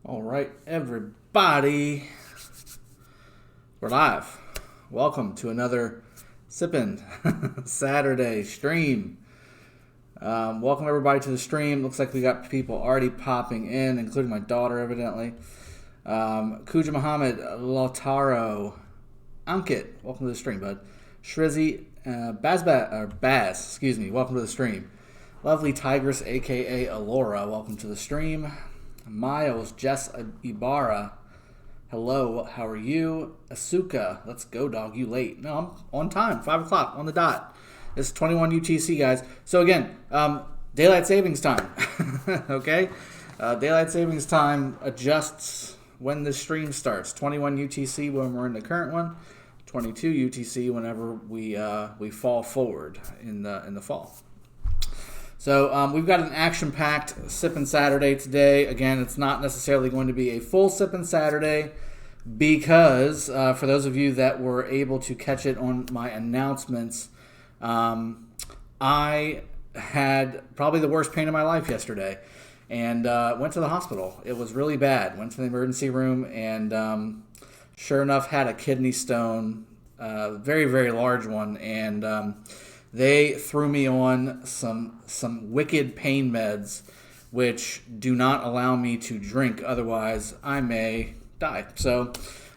All right, everybody, we're live. Welcome to another Sippin Saturday stream. Welcome everybody to the stream. Looks like we got people already popping in, including my daughter, evidently. Kuja Muhammad, Lautaro, Ankit, welcome to the stream, bud. Shrizzy, Baz, excuse me, welcome to the stream. Lovely Tigress, aka Alora, welcome to the stream. Miles, Jess Ibarra, hello, how are you? Asuka, let's go, dog, you late. No, I'm on time, 5 o'clock, on the dot. It's 21 UTC, guys. So again, daylight savings time, okay? Daylight savings time adjusts when the stream starts. 21 UTC when we're in the current one, 22 UTC whenever we fall forward in the fall. So we've got an action-packed Sippin' Saturday today. Again, it's not necessarily going to be a full Sippin' Saturday because for those of you that were able to catch it on my announcements, I had probably the worst pain of my life yesterday and went to the hospital. It was really bad. Went to the emergency room and sure enough had a kidney stone, very, very large one, and they threw me on some wicked pain meds, which do not allow me to drink. Otherwise, I may die. So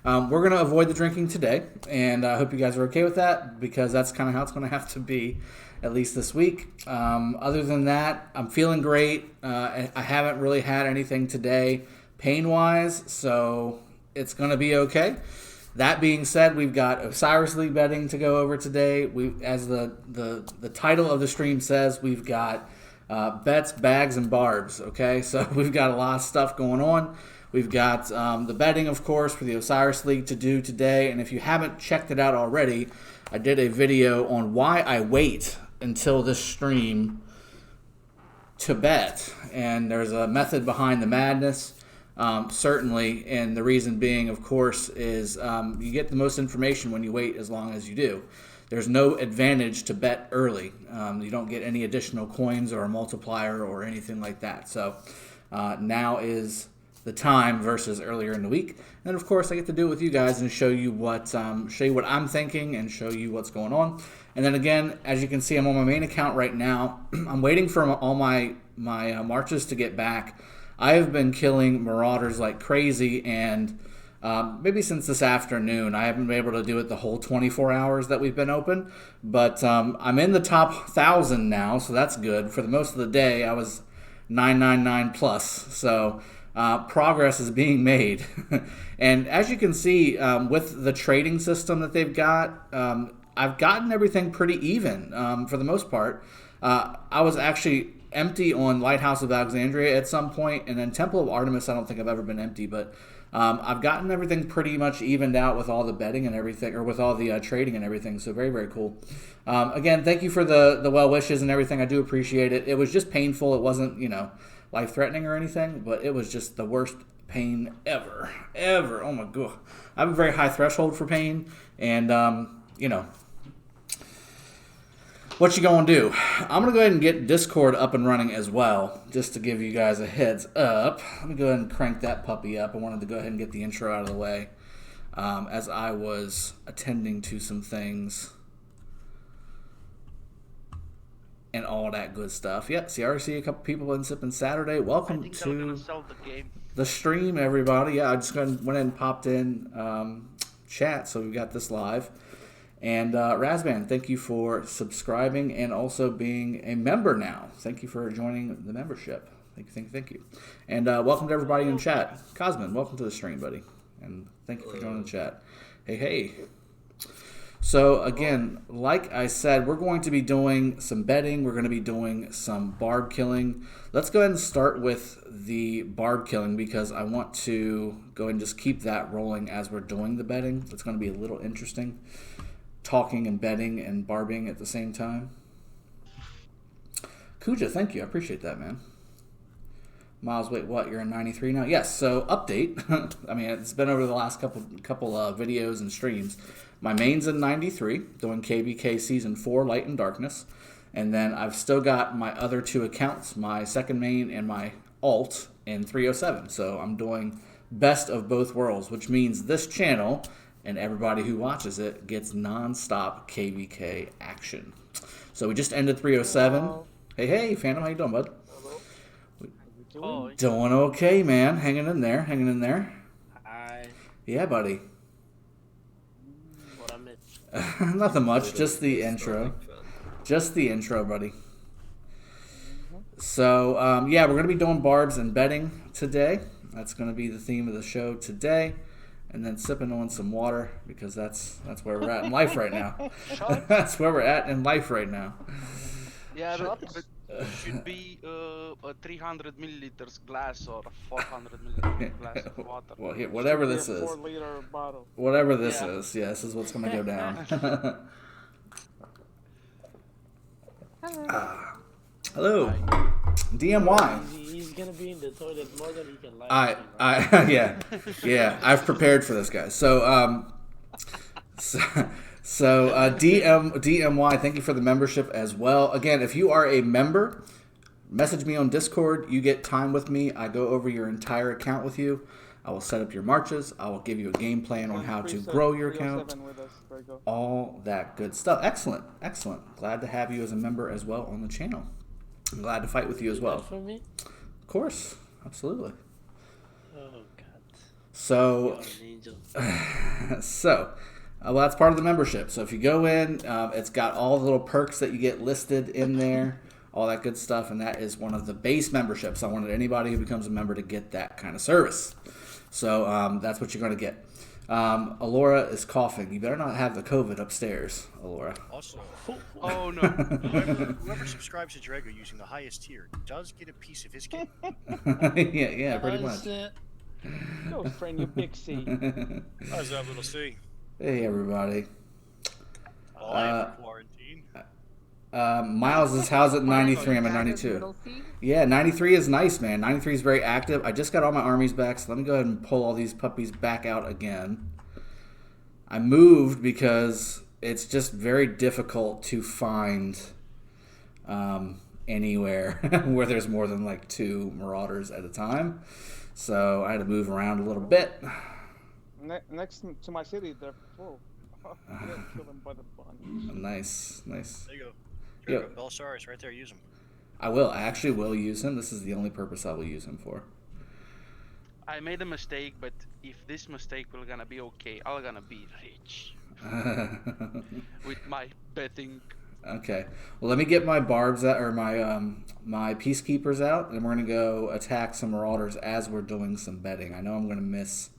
we're going to avoid the drinking today, and I hope you guys are okay with that because that's kind of how it's going to have to be, at least this week. Other than that, I'm feeling great. I haven't really had anything today pain-wise, so it's going to be okay. That being said, we've got Osiris League betting to go over today. As the title of the stream says, we've got bets, bags, and barbs. Okay, so we've got a lot of stuff going on. We've got the betting, of course, for the Osiris League to do today. And if you haven't checked it out already, I did a video on why I wait until this stream to bet. And there's a method behind the madness. Certainly, and the reason being, of course, is you get the most information when you wait as long as you do. There's no advantage to bet early. You don't get any additional coins or a multiplier or anything like that. So now is the time versus earlier in the week. And of course, I get to do it with you guys and show you what I'm thinking and show you what's going on. And then again, as you can see, I'm on my main account right now. I'm waiting for all my marches to get back. I have been killing Marauders like crazy, and maybe since this afternoon, I haven't been able to do it the whole 24 hours that we've been open, but I'm in the top 1,000 now, so that's good. For the most of the day, I was 999 plus, so progress is being made. And as you can see, with the trading system that they've got, I've gotten everything pretty even for the most part. I was actually empty on Lighthouse of Alexandria at some point, and then Temple of Artemis I don't think I've ever been empty, but I've gotten everything pretty much evened out with all the betting and everything, or with all the trading and everything, so very, very cool. Again, thank you for the well wishes and everything. I do appreciate it. It was just painful. It wasn't, life-threatening or anything, but it was just the worst pain ever. Oh my god. I have a very high threshold for pain, and what you gonna do? I'm gonna go ahead and get Discord up and running as well, just to give you guys a heads up. Let me go ahead and crank that puppy up. I wanted to go ahead and get the intro out of the way as I was attending to some things and all that good stuff. Yep, see, I already see a couple people in Sippin' Saturday. Welcome to the stream, everybody. Yeah, I just went and popped in chat, so we got this live. And Razvan, thank you for subscribing and also being a member now. Thank you for joining the membership. Thank you. And welcome to everybody in chat. Cosmin, welcome to the stream, buddy. And thank you for joining the chat. Hey. So again, like I said, we're going to be doing some betting. We're going to be doing some barb killing. Let's go ahead and start with the barb killing because I want to go ahead and just keep that rolling as we're doing the betting. It's going to be a little interesting, talking and betting and barbing at the same time. Kuja, thank you. I appreciate that, man. Miles, wait, what? You're in 93 now? Yes, so update. I mean, it's been over the last couple videos and streams. My main's in 93, doing KVK Season 4, Light and Darkness. And then I've still got my other two accounts, my second main and my alt, in 307. So I'm doing best of both worlds, which means this channel and everybody who watches it gets non-stop KVK action. So we just ended 307. Hello. Hey, Phantom, how you doing, bud? Hello. Oh, Doing okay, man. Hanging in there. hi. Yeah, buddy. What I missed? Nothing much, just the intro. Just the intro, buddy. So, yeah, we're going to be doing barbs and betting today. That's going to be the theme of the show today. And then sipping on some water, because that's where we're at in life right now. That's where we're at in life right now. Yeah, but should be a 300 milliliters glass or a 400 milliliter glass of water. Well, here, whatever this is. 4-liter bottle. Whatever this is. Yeah, this is what's going to go down. Hello. DMY. He's gonna be in the toilet more than he can lie. Yeah. I've prepared for this, guys. So, DMY, thank you for the membership as well. Again, if you are a member, message me on Discord. You get time with me. I go over your entire account with you. I will set up your marches. I will give you a game plan on how to grow your account. All that good stuff. Excellent. Glad to have you as a member as well on the channel. I'm glad to fight with you as well. For me? Of course. Absolutely. Oh, God. So, You're an angel. Well, that's part of the membership. So if you go in, it's got all the little perks that you get listed in there, all that good stuff, and that is one of the base memberships. I wanted anybody who becomes a member to get that kind of service. So that's what you're going to get. Alora is coughing. You better not have the COVID upstairs, Alora. Also, Oh no. whoever subscribes to Drago using the highest tier does get a piece of his cake. yeah, pretty much. Go, friend, you big C. How's that little C? Hey, everybody. Oh, quarantine. Miles is how's it 93? I'm at 92. Yeah, 93 is nice, man. 93 is very active. I just got all my armies back, so let me go ahead and pull all these puppies back out again. I moved because it's just very difficult to find anywhere where there's more than like 2 Marauders at a time. So I had to move around a little bit. Next to my city, they're full. Kill them by the bunch. Nice. There you go. Yo. Drago, Belsaurus right there, use him. I will. I actually will use him. This is the only purpose I will use him for. I made a mistake, but if this mistake will gonna be okay, I'm gonna be rich with my betting. Okay. Well, let me get my barbs out, or my peacekeepers out, and we're gonna go attack some Marauders as we're doing some betting. I know I'm gonna miss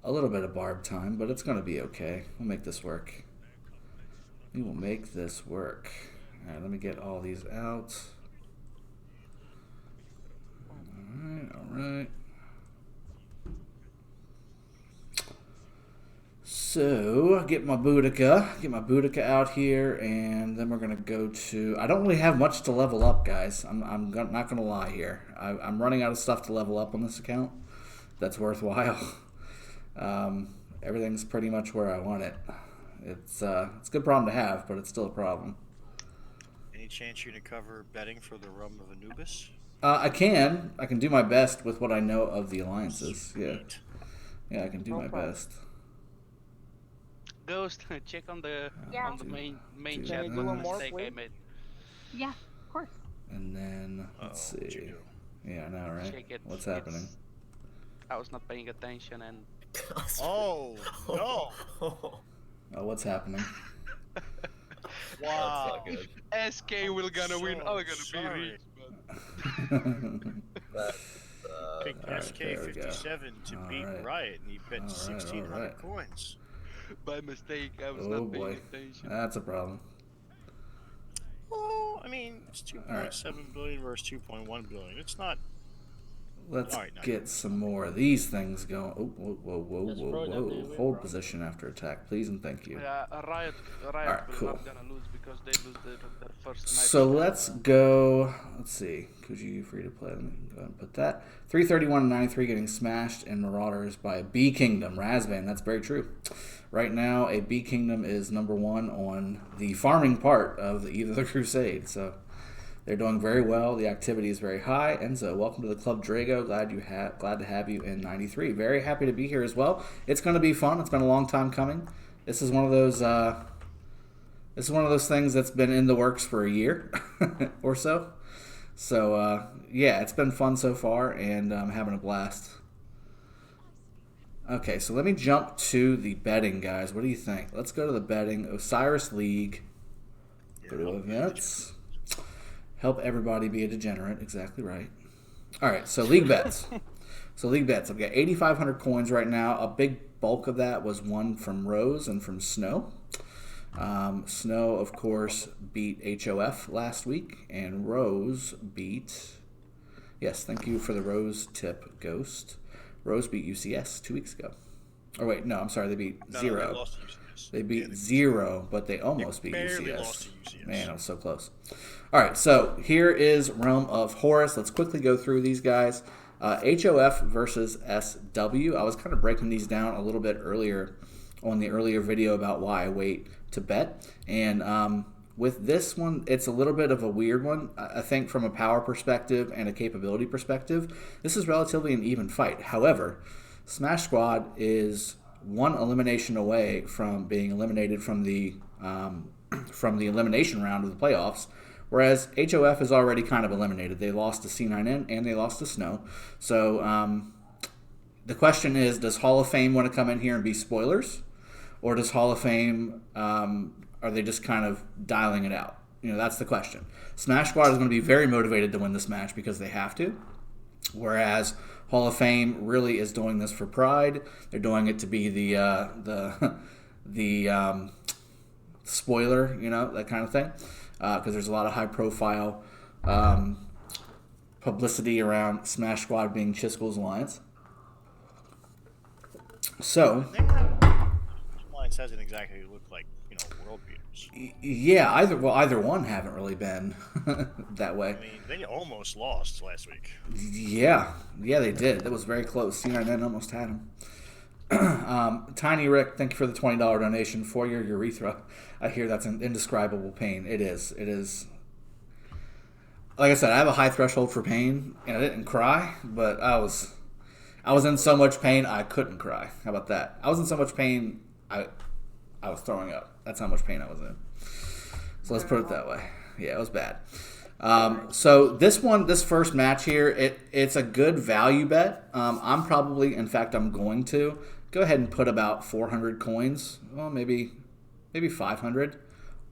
a little bit of barb time, but it's gonna be okay. We'll make this work. We will make this work. All right. Let me get all these out. All right. So, get my Boudica out here, and then we're going to go to... I don't really have much to level up, guys. I'm not going to lie here. I'm running out of stuff to level up on this account that's worthwhile. Everything's pretty much where I want it. It's a good problem to have, but it's still a problem. Any chance you're going to cover betting for the Rum of Anubis? I can do my best with what I know of the alliances. Sweet. Yeah, I can do my best. Ghost, check on the main chat. Can you do What one more, mistake I please? made. Yeah, of course. And then let's What'd you see. do? Yeah, I know, right? Check it. What's happening? I was not paying attention and Oh, no! Oh, what's happening? Wow. if SK will gonna win, I'm gonna sorry. be rich. But Picked Alright, there we go. SK57 to beat Alright. Riot, and he bet Alright, 1,600 alright. coins. by mistake, I was Oh not paying boy, attention. that's a problem. Well, I mean, it's 2.7 billion versus 2.1 billion. It's not. Let's Alright, now get some more of these things going. Oh, whoa, That's probably not gonna win, Hold bro. position after attack, please and thank you. Yeah, Riot Alright, will cool. not gonna lose because they lose their first match. So let's go. Let's see. Kuji free to play. Let me go ahead and put that. 331 and 93 getting smashed in Marauders by a B Kingdom. Razvan, that's very true. Right now, a B Kingdom is #1 on the farming part of either the Crusade. So They're doing very well. The activity is very high. Enzo, welcome to the club, Drago. Glad to have you in 93. Very happy to be here as well. It's going to be fun. It's been a long time coming. This is one of those. This is one of those things that's been in the works for a year or so. So yeah, it's been fun so far, and I'm having a blast. Okay, so let me jump to the betting, guys. What do you think? Let's go to the betting. Osiris League. Go to events. Help everybody be a degenerate. Exactly right. All right, so league bets. I've got 8,500 coins right now. A big bulk of that was won from Rose and from Snow. Snow, of course, beat HOF last week, and Rose beat... Yes, thank you for the Rose tip, Ghost. Rose beat UCS 2 weeks ago. Oh, wait, no, I'm sorry, they beat Zero. No, they lost to UCS. They beat Zero, but they almost beat barely UCS. lost to UCS. Man, I was so close. All right, so here is Realm of Horus. Let's quickly go through these guys. HOF versus SW. I was kind of breaking these down a little bit earlier on the earlier video about why I wait to bet. And with this one, it's a little bit of a weird one. I think from a power perspective and a capability perspective, this is relatively an even fight. However, Smash Squad is one elimination away from being eliminated from the elimination round of the playoffs, whereas HOF is already kind of eliminated. They lost to C9N and they lost to Snow. So the question is, does Hall of Fame want to come in here and be spoilers? Or does Hall of Fame, are they just kind of dialing it out? That's the question. Smash Squad is going to be very motivated to win this match because they have to. Whereas Hall of Fame really is doing this for pride. They're doing it to be the spoiler, that kind of thing. Because there's a lot of high-profile publicity around Smash Squad being Chisco's alliance. So... Alliance hasn't exactly looked like, world beaters. Yeah, either one haven't really been that way. I mean, they almost lost last week. Yeah, they did. That was very close. C9N almost had him. Tiny Rick, thank you for the $20 donation for your urethra. I hear that's an indescribable pain. It is. Like I said, I have a high threshold for pain, and I didn't cry, but I was in so much pain I couldn't cry. How about that? I was in so much pain I was throwing up. That's how much pain I was in. So let's put it that way. Yeah, it was bad. So this first match here, it's a good value bet. I'm going to go ahead and put about 400 coins, well, maybe 500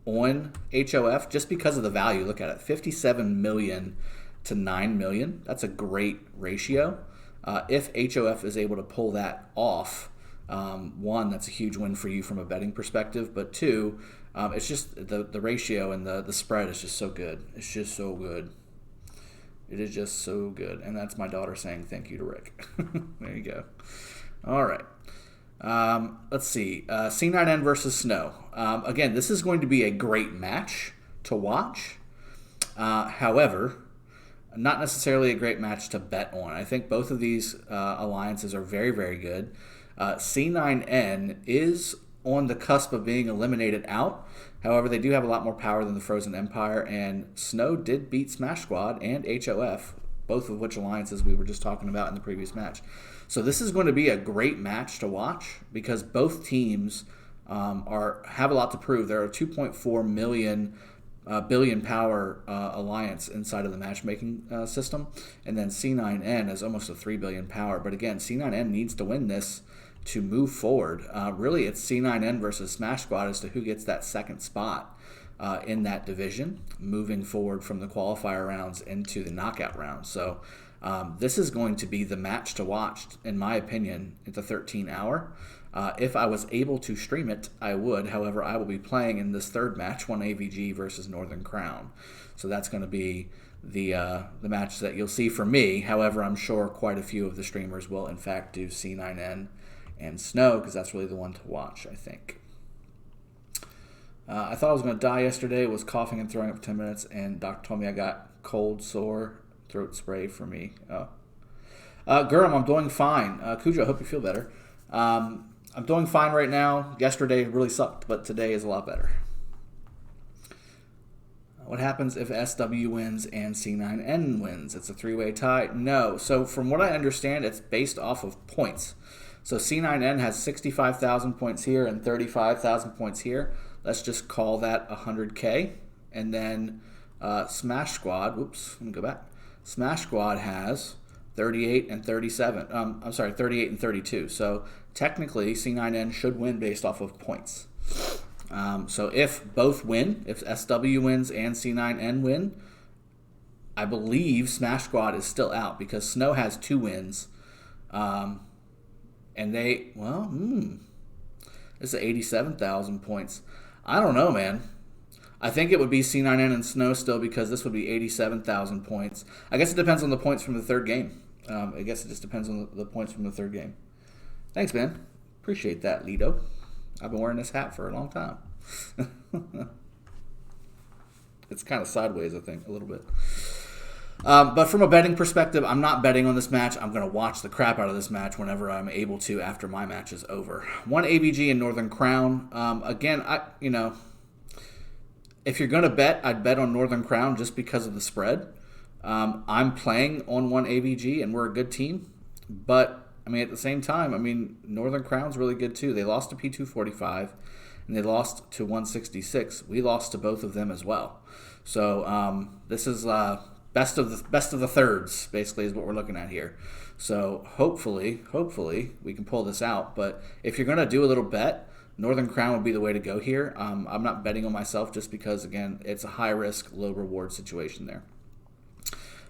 on HOF just because of the value. Look at it, 57 million to 9 million. That's a great ratio. If HOF is able to pull that off, one, that's a huge win for you from a betting perspective, but two, it's just the ratio and the spread is just so good. It's just so good. It is just so good. And that's my daughter saying thank you to Rick. There you go. All right. Let's see. C9N versus Snow. Again, this is going to be a great match to watch. However, not necessarily a great match to bet on. I think both of these alliances are very, very good. C9N is on the cusp of being eliminated out. However, they do have a lot more power than the Frozen Empire, and Snow did beat Smash Squad and HOF, both of which alliances we were just talking about in the previous match. So this is going to be a great match to watch because both teams have a lot to prove. They're a 2.4 billion power alliance inside of the matchmaking system, and then C9N is almost a 3 billion power. But again, C9N needs to win this to move forward. Really, it's C9N versus Smash Squad as to who gets that second spot in that division, moving forward from the qualifier rounds into the knockout rounds. So this is going to be the match to watch, in my opinion, at the 13-hour. If I was able to stream it, I would. However, I will be playing in this third match, 1AVG versus Northern Crown. So that's going to be the match that you'll see for me. However, I'm sure quite a few of the streamers will, in fact, do C9N and Snow, because that's really the one to watch, I think. I thought I was going to die yesterday, was coughing and throwing up for 10 minutes, and doctor told me I got cold, sore, throat spray for me. Gurm, I'm doing fine. Cujo, I hope you feel better. I'm doing fine right now. Yesterday really sucked, but today is a lot better. What happens if SW wins and C9N wins? It's a three-way tie? No. So from what I understand, it's based off of points. So C9N has 65,000 points here and 35,000 points here. Let's just call that 100K. And then Smash Squad, whoops, let me go back. Smash Squad has 38 and 37. I'm sorry, 38 and 32. So technically, C9N should win based off of points. So if both win, if SW wins and C9N win, I believe Smash Squad is still out because Snow has 2 wins. And they, well, this is 87,000 points. I don't know, man. I think it would be C9N and Snow still because this would be 87,000 points. I guess it depends on the points from the third game. I guess it just depends on the points from the third game. Thanks, man. Appreciate that, Lido. I've been wearing this hat for a long time. It's kind of sideways, I think, a little bit. But from a betting perspective, I'm not betting on this match. I'm going to watch the crap out of this match whenever I'm able to after my match is over. 1 AVG in Northern Crown. Again, if you're going to bet, I'd bet on Northern Crown just because of the spread. I'm playing on 1 AVG, and we're a good team. But, I mean, at the same time, I mean, Northern Crown's really good too. They lost to P245, and they lost to 166. We lost to both of them as well. So this is best of the thirds, basically, is what we're looking at here. So hopefully, we can pull this out. But if you're going to do a little bet, Northern Crown would be the way to go here. I'm not betting on myself just because, again, it's a high-risk, low-reward situation there.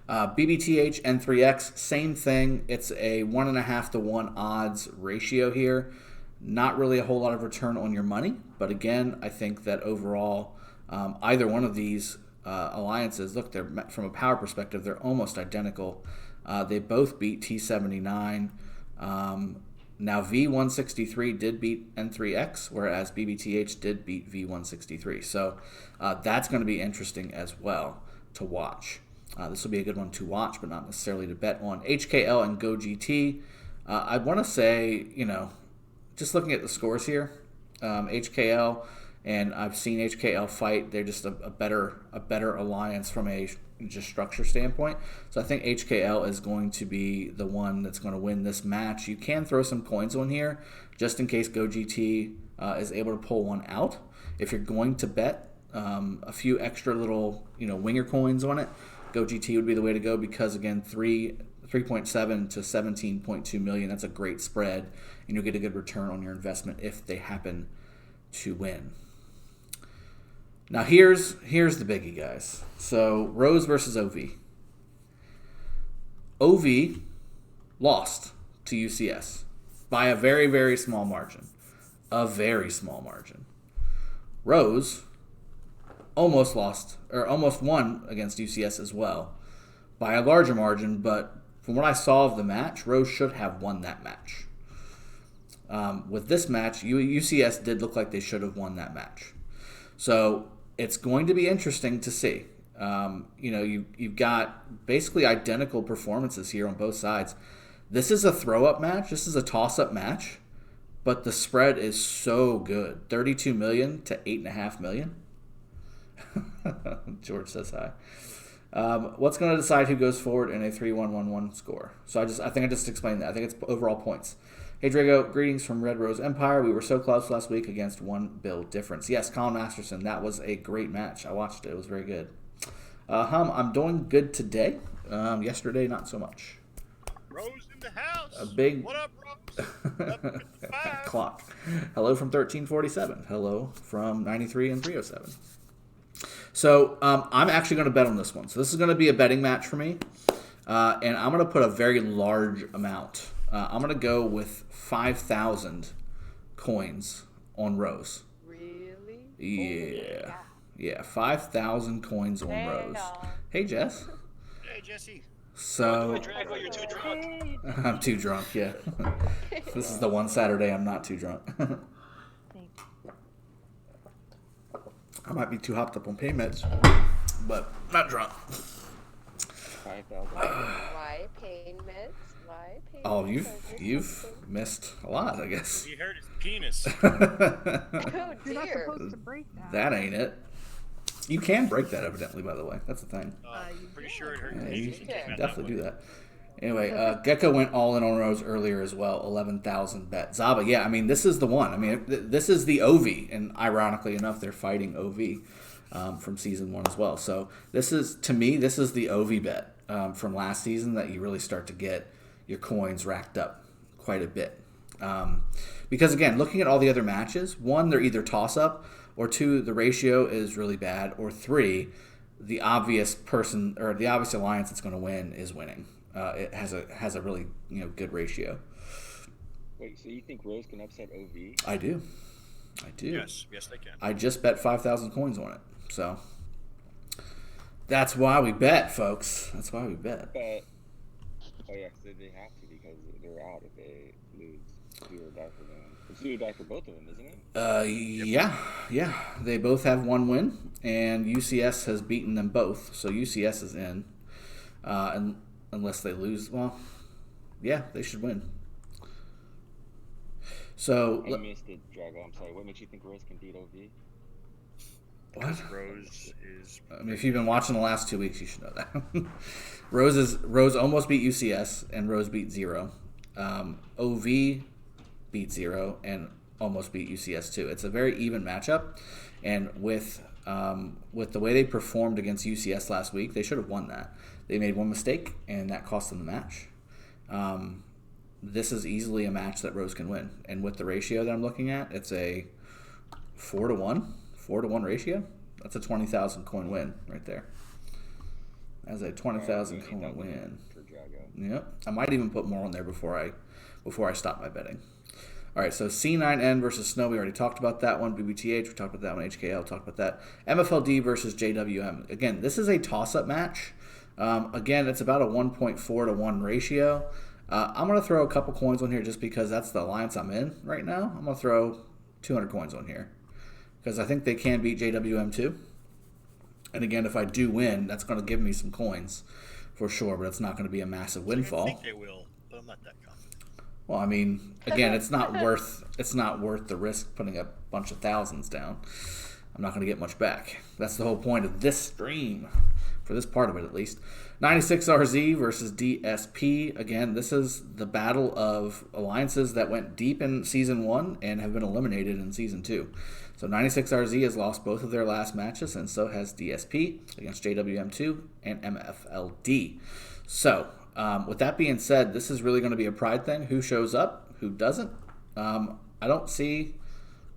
BBTH N3X, same thing. It's a 1.5 to 1 odds ratio here. Not really a whole lot of return on your money. But again, I think that overall, either one of these alliances, look, they're from a power perspective, they're almost identical. They both beat T79. Now, V163 did beat N3X, whereas BBTH did beat V163. So that's going to be interesting as well to watch. This will be a good one to watch, but not necessarily to bet on. HKL and GoGT. I want to say, just looking at the scores here, HKL, and I've seen HKL fight. They're just a better alliance from a just structure standpoint. So I think HKL is going to be the one that's going to win this match. You can throw some coins on here just in case GoGT is able to pull one out. If you're going to bet a few extra little winger coins on it, GoGT would be the way to go because, again, 3.7 to 17.2 million, that's a great spread, and you'll get a good return on your investment if they happen to win. Now here's the biggie, guys. So Rose versus OV. OV lost to UCS by a very, very small margin. A very small margin. Rose almost won against UCS as well by a larger margin, but from what I saw of the match, Rose should have won that match. With this match, UCS did look like they should have won that match. So it's going to be interesting to see. You've got basically identical performances here on both sides. This is a throw-up match. This is a toss-up match. But the spread is so good. 32 million to 8.5 million. George says hi. What's going to decide who goes forward in a 3-1-1-1 score? So I think I just explained that. I think it's overall points. Hey, Drago, greetings from Red Rose Empire. We were so close last week against one build difference. Yes, Colin Masterson, that was a great match. I watched it. It was very good. I'm doing good today. Yesterday, not so much. Rose in the house. A big... What up, Rose? Clock. Hello from 1347. Hello from 93 and 307. So I'm actually going to bet on this one. So this is going to be a betting match for me. And I'm going to put a very large amount. I'm going to go with 5,000 coins on Rose. Really? Yeah. Yeah, 5,000 coins on Rose. Hey, Jess. Hey, Jesse. So... Drago, you're too drunk. I'm too drunk, yeah. This is the one Saturday I'm not too drunk. I might be too hopped up on pain meds, but not drunk. Why pain meds? Why pain Oh, meds? you've missed a lot, I guess. You heard his penis. Oh You're not dear. supposed to break that. That ain't it. You can break that, evidently, by the way. That's the thing. Pretty sure it hurt. Yeah, the you Asian can team at definitely do one. that. Anyway, Gecko went all in on Rose earlier as well, 11,000 bet. Zaba, yeah, I mean, this is the one. I mean, this is the OV, and ironically enough, they're fighting OV from season 1 as well. So this is, to me, this is the OV bet from last season that you really start to get your coins racked up quite a bit. Because, again, looking at all the other matches, 1, they're either toss-up, or 2, the ratio is really bad, or 3, the obvious person or the obvious alliance that's going to win is winning. It has a really good ratio. Wait, so you think Rose can upset OV? I do. Yes, they can. I just bet 5,000 coins on it, so that's why we bet, folks. That's why we bet. But oh yeah, so they have to because they're out if they lose. Do or die for them. It's do or die for both of them, isn't it? Yeah. They both have 1 win, and UCS has beaten them both, so UCS is in. And unless they lose, well, yeah, they should win. So I missed it, Drago. I'm sorry. What makes you think Rose can beat OV? Because what? Rose is. I mean, if you've been watching the last 2 weeks, you should know that. Rose almost beat UCS, and Rose beat 0. OV beat 0 and almost beat UCS too. It's a very even matchup, and with the way they performed against UCS last week, they should have won that. They made 1 mistake, and that cost them the match. This is easily a match that Rose can win, and with the ratio that I'm looking at, it's a 4-to-1 ratio. That's a 20,000 coin win right there. That's a 20,000 coin win. For Drago. Yep. I might even put more on there before I stop my betting. All right, so C9N versus Snow. We already talked about that one. BBTH, we talked about that one. HKL, talked about that. MFLD versus JWM. Again, this is a toss-up match. Again, it's about a 1.4-to-1 ratio. I'm going to throw a couple coins on here just because that's the alliance I'm in right now. I'm going to throw 200 coins on here because I think they can beat JWM too. And again, if I do win, that's going to give me some coins for sure, but it's not going to be a massive windfall. I think they will, but I'm not that confident. Well, I mean, again, it's not worth the risk putting a bunch of thousands down. I'm not going to get much back. That's the whole point of this stream, for this part of it at least. 96RZ versus DSP. Again, this is the battle of alliances that went deep in Season 1 and have been eliminated in Season 2. So 96RZ has lost both of their last matches, and so has DSP against JWM2 and MFLD. So, with that being said, this is really going to be a pride thing. Who shows up, who doesn't. I don't see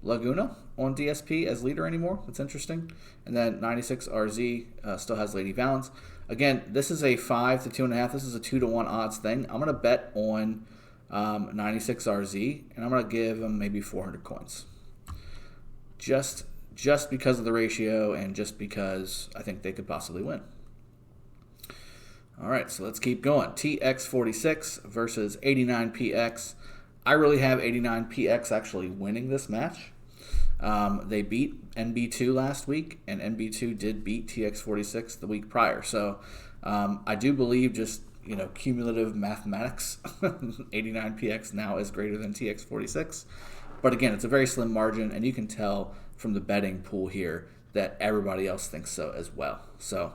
Laguna on DSP as leader anymore. That's interesting. And then 96RZ still has Lady Valance. Again, this is a 5 to 2.5. This is a 2-to-1 odds thing. I'm going to bet on 96RZ, and I'm going to give him maybe 400 coins. Just because of the ratio and just because I think they could possibly win. All right, so let's keep going. TX46 versus 89PX. I really have 89PX actually winning this match. They beat NB2 last week, and NB2 did beat TX46 the week prior. So I do believe just, cumulative mathematics, 89PX now is greater than TX46. But again, it's a very slim margin, and you can tell from the betting pool here that everybody else thinks so as well. So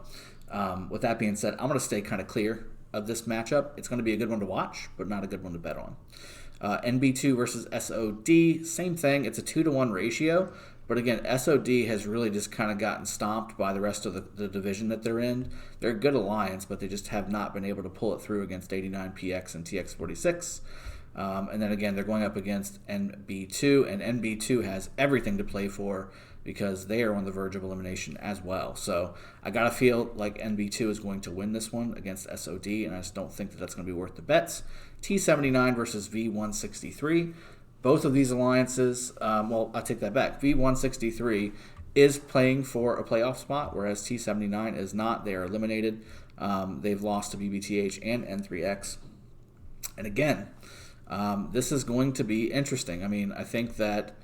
with that being said, I'm going to stay kind of clear of this matchup. It's going to be a good one to watch, but not a good one to bet on. NB2 versus SOD, same thing. It's a 2-to-1 ratio. But again, SOD has really just kind of gotten stomped by the rest of the division that they're in. They're a good alliance, but they just have not been able to pull it through against 89PX and TX46. And then again, they're going up against NB2, and NB2 has everything to play for because they are on the verge of elimination as well. So I got to feel like NB2 is going to win this one against SOD, and I just don't think that that's going to be worth the bets. T79 versus V163. Both of these alliances, well, I take that back. V163 is playing for a playoff spot, whereas T79 is not. They are eliminated. They've lost to BBTH and N3X. And again, this is going to be interesting. I mean, I think that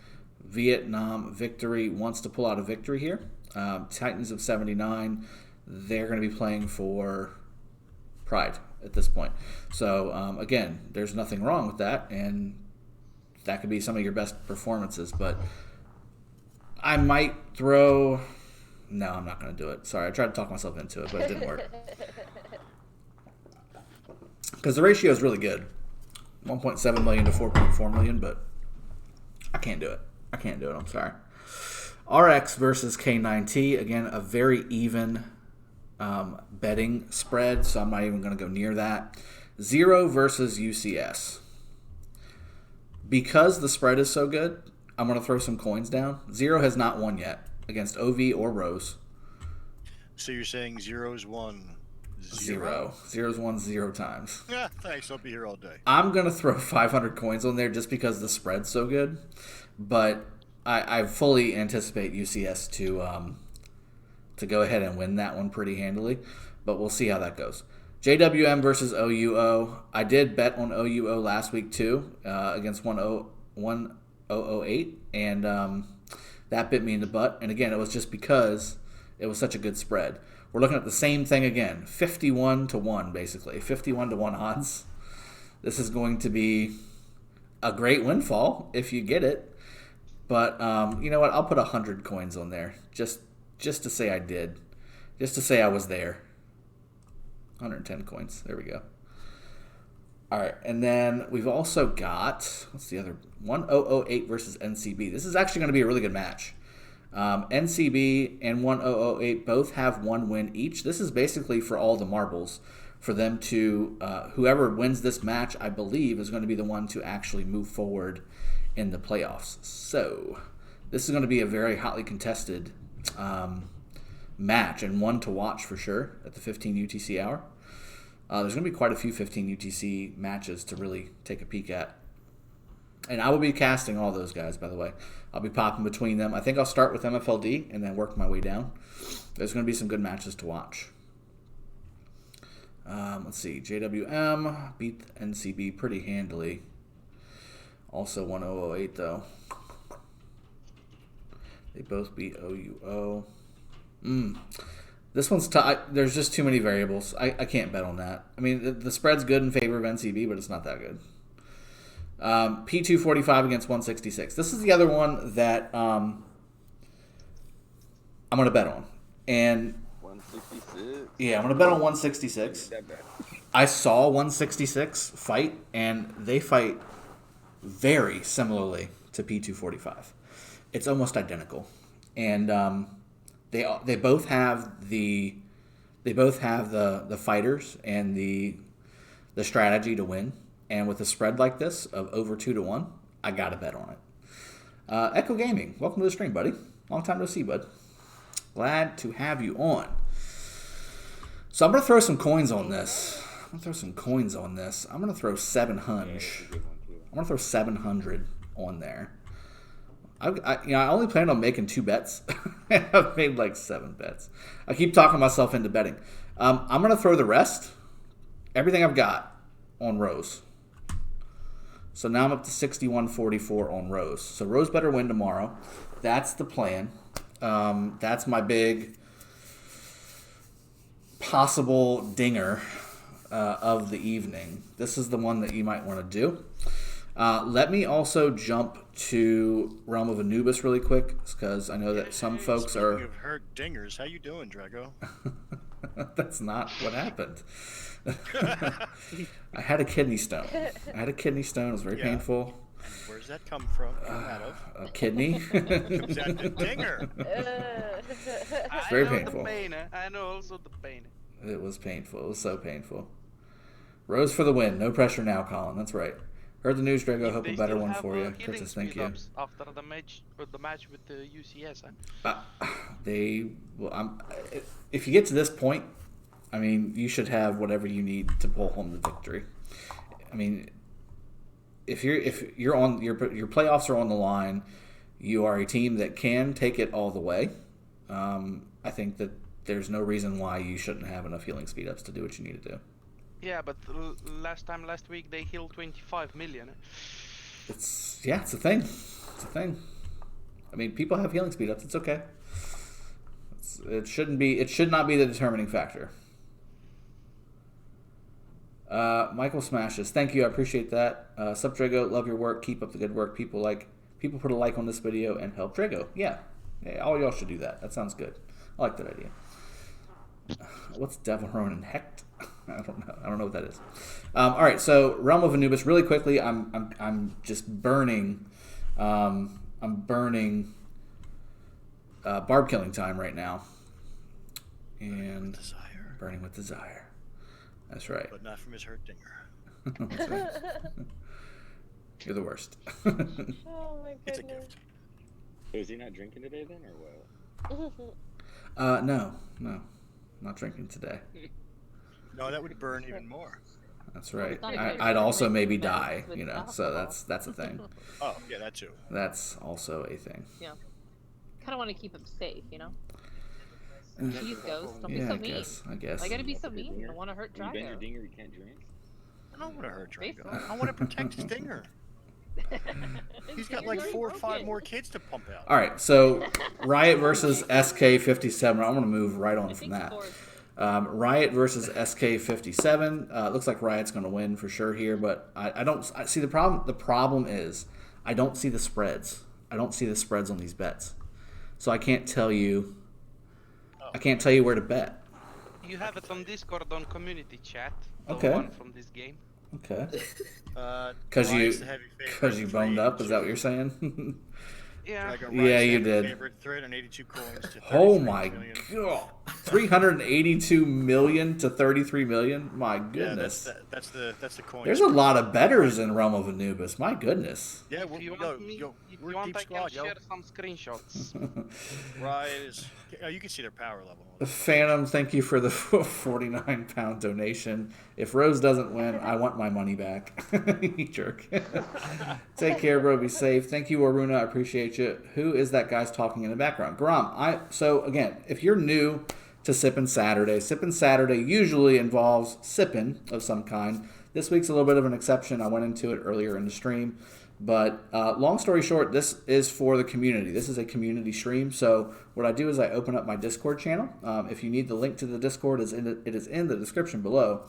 Vietnam Victory wants to pull out a victory here. Titans of 79, they're going to be playing for pride at this point. So, again, there's nothing wrong with that, and that could be some of your best performances. But I might throw No, I'm not going to do it. Sorry, I tried to talk myself into it, but it didn't work. Because the ratio is really good. 1.7 million to 4.4 million, but I can't do it. I'm sorry. RX versus K9T. Again, a very even betting spread, so I'm not even going to go near that. 0 versus UCS. Because the spread is so good, I'm going to throw some coins down. 0 has not won yet against OV or Rose. So you're saying 0's won 0? 0's won 0 times. Yeah, thanks. I'll be here all day. I'm going to throw 500 coins on there just because the spread's so good. But I fully anticipate UCS to go ahead and win that one pretty handily. But we'll see how that goes. JWM versus OUO. I did bet on OUO last week too against 1008. And that bit me in the butt. And again, it was just because it was such a good spread. We're looking at the same thing again. 51-1, basically. 51-1 odds. This is going to be a great windfall if you get it. But you know what? I'll put 100 coins on there. Just to say I did. Just to say I was there. 110 coins. There we go. All right. And then we've also got, what's the other? 1008 versus NCB. This is actually going to be a really good match. NCB and 1008 both have 1 win each. This is basically for all the marbles for them to, whoever wins this match, I believe, is going to be the one to actually move forward in the playoffs. So this is going to be a very hotly contested match and one to watch for sure at the 15 UTC hour. There's going to be quite a few 15 UTC matches to really take a peek at. And I will be casting all those guys, by the way. I'll be popping between them. I think I'll start with MFLD and then work my way down. There's going to be some good matches to watch. Let's see. JWM beat NCB pretty handily. Also 1008, though. They both beat OUO. This one's tough. There's just too many variables. I can't bet on that. I mean, the spread's good in favor of NCB, but it's not that good. P245 against 166. This is the other one that I'm going to bet on. And 166. Yeah, I'm going to bet on 166. I saw 166 fight, and they fight very similarly to P245. It's almost identical. And they both have the fighters and the strategy to win. And with a spread like this of over 2-1, I got to bet on it. Echo Gaming, welcome to the stream, buddy. Long time no see, bud. Glad to have you on. So I'm going to throw some coins on this. I'm going to throw 700. I'm going to throw 700 on there. I only planned on making 2 bets. I've made like 7 bets. I keep talking myself into betting. I'm going to throw the rest, everything I've got, on Rose. So now I'm up to 61-44 on Rose. So Rose better win tomorrow. That's the plan. That's my big possible dinger of the evening. This is the one that you might want to do. Let me also jump to Realm of Anubis really quick, because I know that some folks are... Speaking of hurt dingers, how you doing, Drago? That's not what happened. I had a kidney stone. It was very painful. And where's that come from? Out of? A kidney. Comes out the dinger. It's very painful. I know also the pain. It was painful. It was so painful. Rose for the win. No pressure now, Colin. That's right. Heard the news, Drago. Hope a better one for you. Princess, thank you. After the match with the UCS, if you get to this point, I mean, you should have whatever you need to pull home the victory. I mean, if you're on your playoffs are on the line, you are a team that can take it all the way. I think that there's no reason why you shouldn't have enough healing speed ups to do what you need to do. Yeah, but last week they healed 25 million. It's a thing. I mean, people have healing speed ups. It's okay. It should not be the determining factor. Michael Smashes, thank you. I appreciate that. Sup Drago, love your work. Keep up the good work. People put a like on this video and help Drago. Yeah, all y'all should do that. That sounds good. I like that idea. What's Devil Ronin Hecht? I don't know. I don't know what that is. All right, so Realm of Anubis. Really quickly, I'm just burning. I'm burning barb killing time right now, and Desire. burning with desire. That's right. But not from his hurt dinger. That's right. You're the worst. Oh my It's a goodness. gift. So is he not drinking today then, or what? No, not drinking today. No, that would burn even more. That's right. It's not I'd also maybe die, with you know. alcohol. So that's a thing. Oh, yeah, that too. That's also a thing. Yeah. Kind of want to keep him safe, you know? Jeez, Ghost, don't be Yeah, so I mean. guess. I gotta be so mean. I don't want to hurt When you bend your Drago. dinger, you can't drink. I don't want to hurt Drago. Basically. I want to protect his dinger. He's got like 4 or 5 more kids to pump out. All right, so Riot versus SK57. I'm going to move right on from that. Riot versus SK57. Looks like Riot's going to win for sure here, but I don't see the problem. The problem is I don't see the spreads. I don't see the spreads on these bets, so I can't tell you. I can't tell you where to bet. You have it on Discord on community chat. The Okay. one from this game. Okay. Because Because you boned up. Is that what you're saying? Yeah. Yeah, you did. Favorite, 382 coins to Oh 33 my million. god! 382 million to 33 million. My Yeah, goodness. that's the coin. There's a lot of bettors in Realm of Anubis. My goodness. Yeah, If you want me, if we're you want, deep I squad, can share some screenshots. Riot is. Oh, you can see their power level. Phantom, thank you for the 49-pound donation. If Rose doesn't win, I want my money back. You jerk. Take care, bro. Be safe. Thank you, Aruna. I appreciate you. Who is that guy's talking in the background? Grom. So again, if you're new to Sippin' Saturday usually involves sipping of some kind. This week's a little bit of an exception. I went into it earlier in the stream. But long story short, this is for the community. This is a community stream. So what I do is I open up my Discord channel. If you need the link to the Discord, it is in the description below.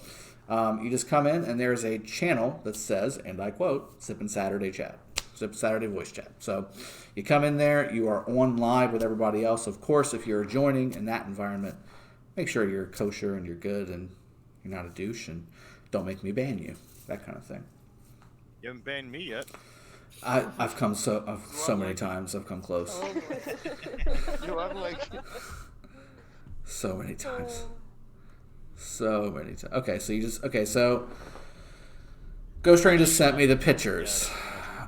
You just come in and there's a channel that says, and I quote, Sippin' Saturday chat. Sippin' Saturday voice chat. So you come in there, you are on live with everybody else. Of course, if you're joining in that environment, make sure you're kosher and you're good and you're not a douche and don't make me ban you. That kind of thing. You haven't banned me yet. I've come so many times. I've come close. You act like So many times. So many times. Okay, so Ghost Train just sent me the pictures.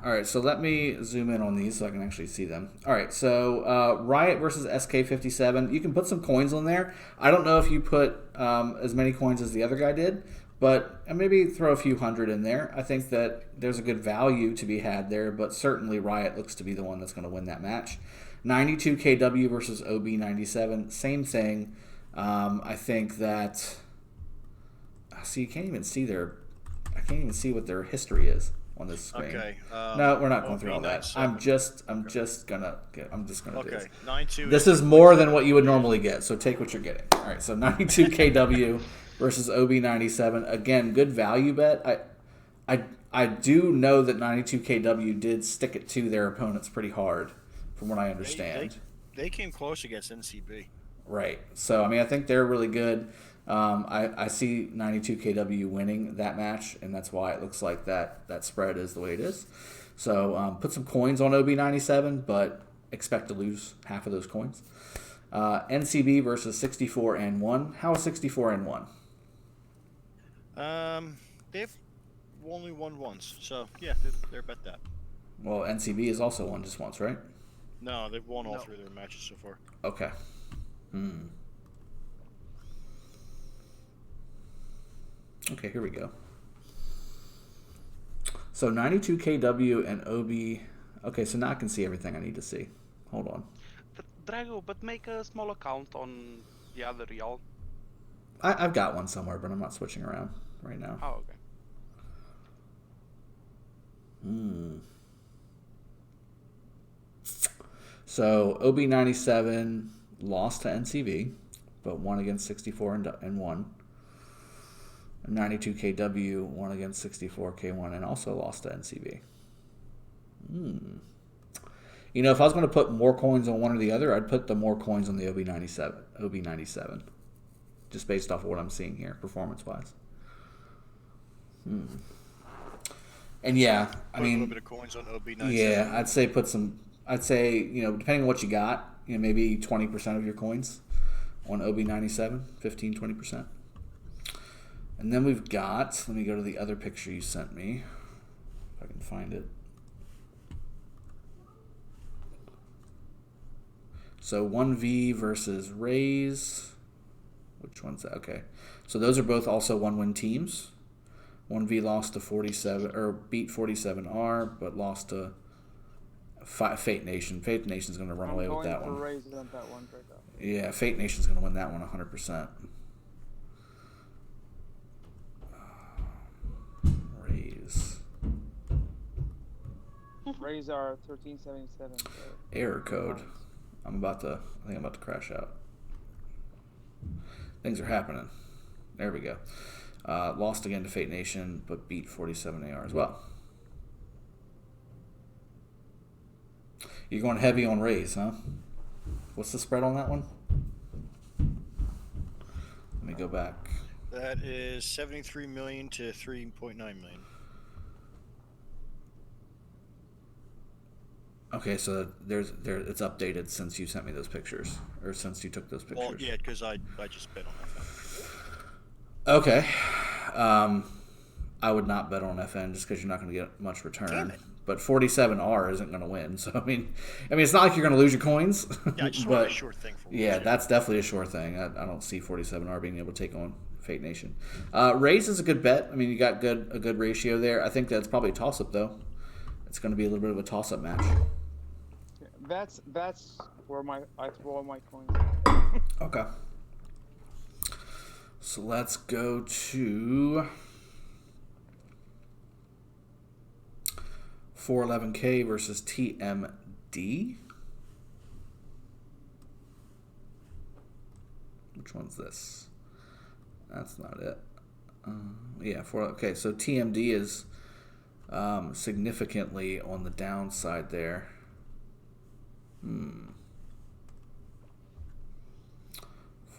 All right, so let me zoom in on these so I can actually see them. All right, so Riot versus SK57. You can put some coins on there. I don't know if you put as many coins as the other guy did, but maybe throw a few hundred in there. I think that there's a good value to be had there, but certainly Riot looks to be the one that's going to win that match. 92 KW versus OB97. Same thing. I think that... See, you can't even see I can't even see what their history is on this screen. Okay. No, we're not going through all that. I'm just gonna do Okay. this. 92. This is more than what you would normally get, so take what you're getting. All right, so 92 KW versus OB97. Again, good value bet. I do know that 92 KW did stick it to their opponents pretty hard, from what I understand. They came close against NCB. Right. So, I mean, I think they're really good. I see 92 KW winning that match, and that's why it looks like that spread is the way it is. So put some coins on OB97, but expect to lose half of those coins. NCB versus 64 and 1. How is 64 and 1? They've only won once, so yeah, they're about that. Well, NCB has also won just once, right? No, they've won all 3 of their matches so far. Okay. Okay, here we go. So 92 KW and OB. Okay, so now I can see everything I need to see. Hold on. Drago, but make a small account on the other real. I've got one somewhere, but I'm not switching around right now. Oh, okay. So OB97 lost to NCV, but won against 64 and 1. 92 KW won against 64 K1 and also lost to NCV. You know, if I was going to put more coins on one or the other, I'd put the more coins on the OB97. OB97, just based off of what I'm seeing here, performance-wise. And yeah, I mean, a little bit of coins on OB97. Yeah, I'd say depending on what you got, maybe 20% of your coins on OB97, 15-20%. And then we've got, let me go to the other picture you sent me, if I can find it. So 1V versus Rays. Which one's that? Okay. So those are both also 1-win teams. 1V lost to 47, or beat 47R, but lost to Fate Nation. Fate Nation's going to run away with that one. Rays on that one, Draco. Yeah, Fate Nation's going to win that one 100%. Rays are 1377. So Error code. I think I'm about to crash out. Things are happening. There we go. Lost again to Fate Nation, but beat 47AR as well. You're going heavy on Rays, huh? What's the spread on that one? Let me go back. That is 73 million to 3.9 million. Okay, so it's updated since you sent me those pictures, or since you took those pictures. Well, yeah, because I just bet on FN. Okay. I would not bet on FN just because you're not going to get much return. Damn it. But 47R isn't going to win. So I mean, it's not like you're going to lose your coins. Yeah, I just want a sure thing for yeah, that's definitely a sure thing. I don't see 47R being able to take on Fate Nation. Rays is a good bet. I mean, you got a good ratio there. I think that's probably a toss-up though. It's going to be a little bit of a toss-up match. That's where I throw all my coins. Okay. So let's go to 411K versus TMD. Which one's this? That's not it. Yeah, okay. So TMD is significantly on the downside there.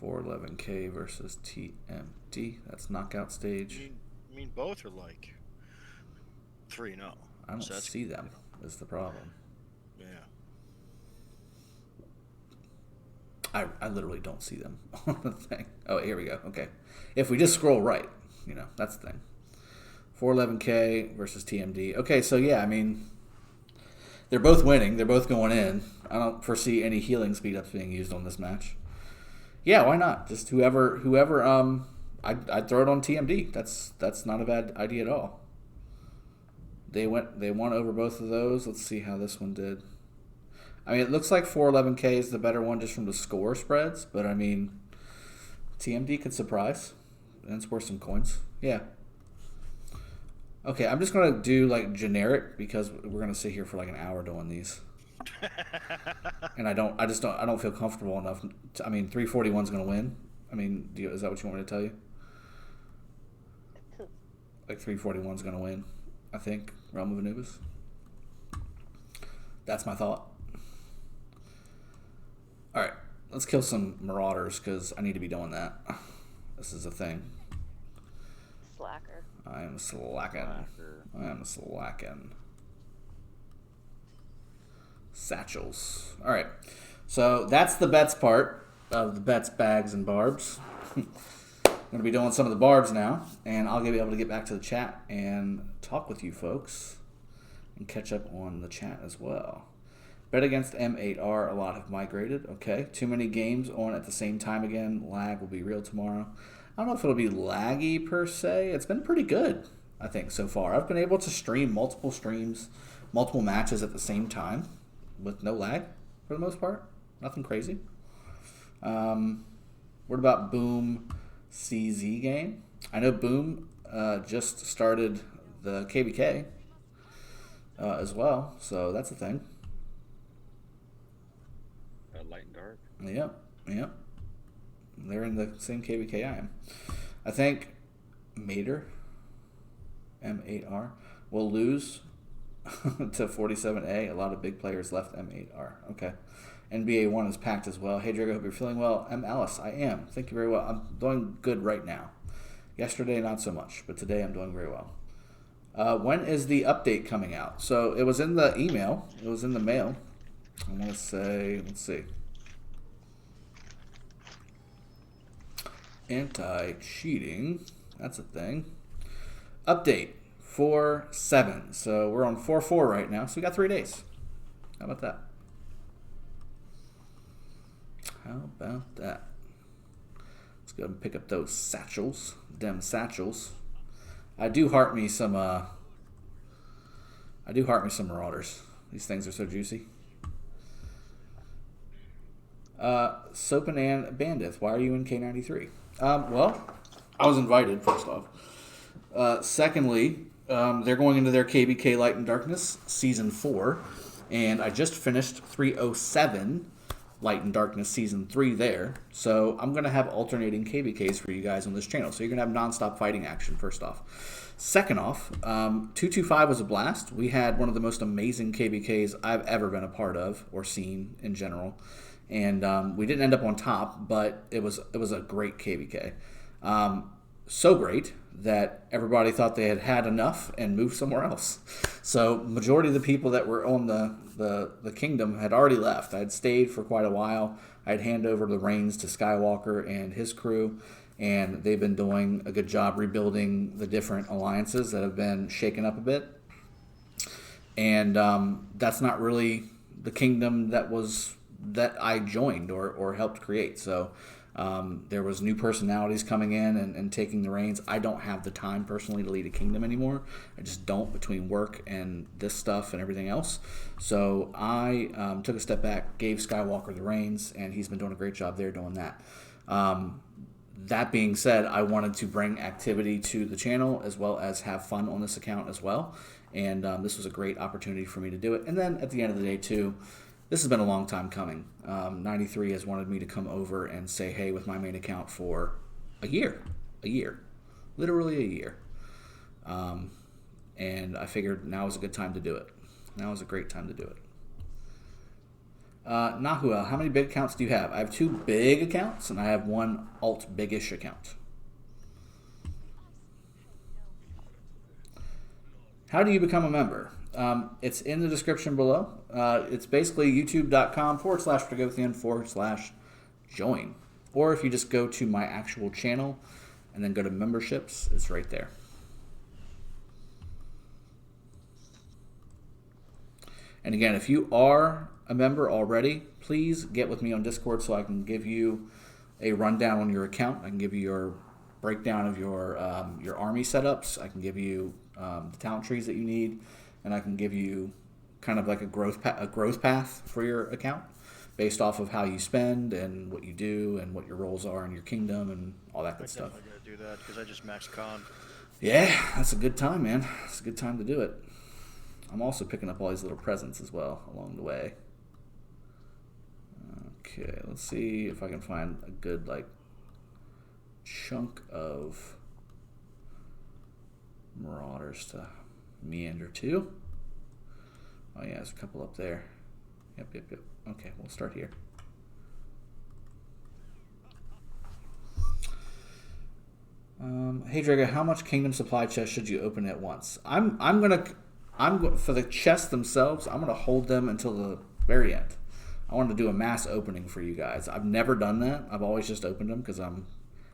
411K versus TMD. That's knockout stage. I mean, both are like 3-0. I don't see them. Is the problem. Yeah. I literally don't see them on the thing. Oh, here we go. Okay. If we just scroll right, that's the thing. 411K versus TMD. Okay, so yeah, I mean, they're both winning. They're both going in. I don't foresee any healing speed ups being used on this match. Yeah, why not? Just whoever. I'd throw it on TMD. That's not a bad idea at all. They won over both of those. Let's see how this one did. I mean, it looks like 411K is the better one just from the score spreads, but I mean, TMD could surprise, and it's worth some coins. Yeah. Okay, I'm just gonna do like generic because we're gonna sit here for like an hour doing these, and I don't feel comfortable enough. I mean, 341's gonna win. I mean, is that what you want me to tell you? Like 341's gonna win. I think Realm of Anubis. That's my thought. All right, let's kill some Marauders because I need to be doing that. This is a thing. Slacker. I am slacking. Satchels. All right, so that's the bets part of the bets, bags, and barbs. I'm going to be doing some of the barbs now, and I'll be able to get back to the chat and talk with you folks and catch up on the chat as well. Bet against M8R, a lot have migrated. Okay, too many games on at the same time again. Lag will be real tomorrow. I don't know if it'll be laggy per se. It's been pretty good, I think, so far. I've been able to stream multiple matches at the same time with no lag for the most part. Nothing crazy. What about Boom CZ game? I know Boom just started the KVK as well, so that's a thing. Light and dark. Yep. They're in the same KVK I am. I think Mater, M8R, will lose to 47A. A lot of big players left M8R. Okay. NBA 1 is packed as well. Hey, Drago, hope you're feeling well. I'm Alice. I am. Thank you very well. I'm doing good right now. Yesterday, not so much, but today I'm doing very well. When is the update coming out? So it was in the email. It was in the mail. I want to say, let's see. Anti-cheating. That's a thing. Update 4.7. So we're on 4.4 right now. So we got 3 days. How about that? How about that? Let's go and pick up those satchels. Dem satchels. I do heart me some Marauders. These things are so juicy. Sippin and Bandith, why are you in K93? Well, I was invited, first off. Secondly, they're going into their KVK Light and Darkness Season 4, and I just finished 307 Light and Darkness Season 3 there, so I'm going to have alternating KVKs for you guys on this channel, so you're going to have non-stop fighting action, first off. Second off, 225 was a blast. We had one of the most amazing KVKs I've ever been a part of, or seen in general, and we didn't end up on top, but it was a great KVK. So great that everybody thought they had had enough and moved somewhere else. So majority of the people that were on the kingdom had already left. I'd stayed for quite a while. I'd hand over the reins to Skywalker and his crew, and they've been doing a good job rebuilding the different alliances that have been shaken up a bit. And that's not really the kingdom that I joined or helped create. So there was new personalities coming in and taking the reins. I don't have the time personally to lead a kingdom anymore. I just don't, between work and this stuff and everything else. So I took a step back, gave Skywalker the reins, and he's been doing a great job there doing that. That being said, I wanted to bring activity to the channel as well as have fun on this account as well. And this was a great opportunity for me to do it. And then at the end of the day, too, this has been a long time coming. 93 has wanted me to come over and say hey with my main account for a year, literally a year. And I figured now is a good time to do it. Now is a great time to do it. Nahuel, how many big accounts do you have? I have 2 big accounts and I have 1 alt big-ish account. How do you become a member? It's in the description below. It's basically youtube.com/Dragothien/join. Or if you just go to my actual channel and then go to memberships, it's right there. And again, if you are a member already, please get with me on Discord so I can give you a rundown on your account. I can give you your breakdown of your army setups. I can give you the talent trees that you need. And I can give you kind of like a growth path for your account based off of how you spend and what you do and what your roles are in your kingdom and all that good stuff. I'm definitely going to do that because I just maxed con. Yeah, that's a good time, man. It's a good time to do it. I'm also picking up all these little presents as well along the way. Okay, let's see if I can find a good like chunk of Marauders to meander to. Oh yeah, there's a couple up there. Yep. Okay, we'll start here. Hey Drago, how much kingdom supply chest should you open at once? I'm for the chests themselves, I'm gonna hold them until the very end. I want to do a mass opening for you guys. I've never done that. I've always just opened them because I'm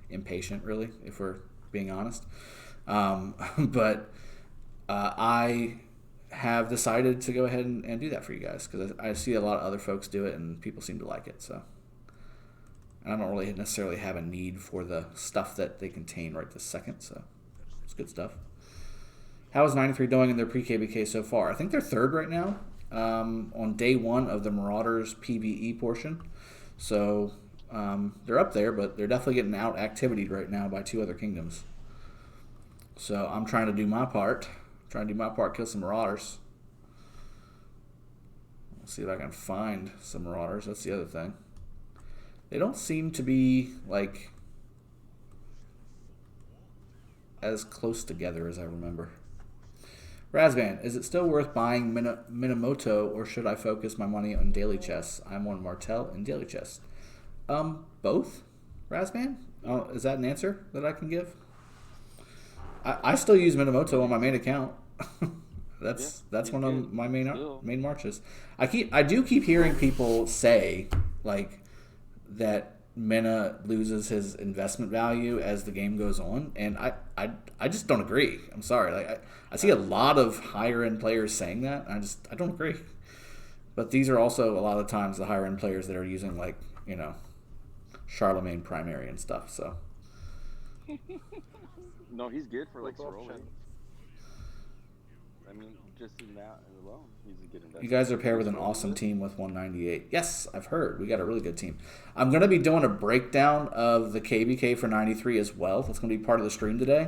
impatient, really, if we're being honest. But I have decided to go ahead and do that for you guys because I see a lot of other folks do it and people seem to like it. So, and I don't really necessarily have a need for the stuff that they contain right this second. So, it's good stuff. How is 93 doing in their pre-KVK so far? I think they're 3rd right now on day 1 of the Marauders PvE portion. So, they're up there, but they're definitely getting out activityed right now by 2 other kingdoms. So I'm trying to do my part. Kill some Marauders. Let's see if I can find some Marauders. That's the other thing. They don't seem to be like as close together as I remember. Razvan, is it still worth buying Minamoto, or should I focus my money on daily chests? I'm on Martel and daily chests. Both, Razvan? Oh, is that an answer that I can give? I still use Minamoto on my main account. that's one of my main marches. I do keep hearing people say like that Mina loses his investment value as the game goes on, and I just don't agree. I'm sorry. Like I see a lot of higher end players saying that. And I don't agree. But these are also a lot of times the higher end players that are using like, you know, Charlemagne primary and stuff. So No, he's good for like Soroli. I mean, just in that alone, he's a good investment. You guys are paired with an awesome team with 198. Yes, I've heard. We got a really good team. I'm going to be doing a breakdown of the KVK for 93 as well. That's going to be part of the stream today.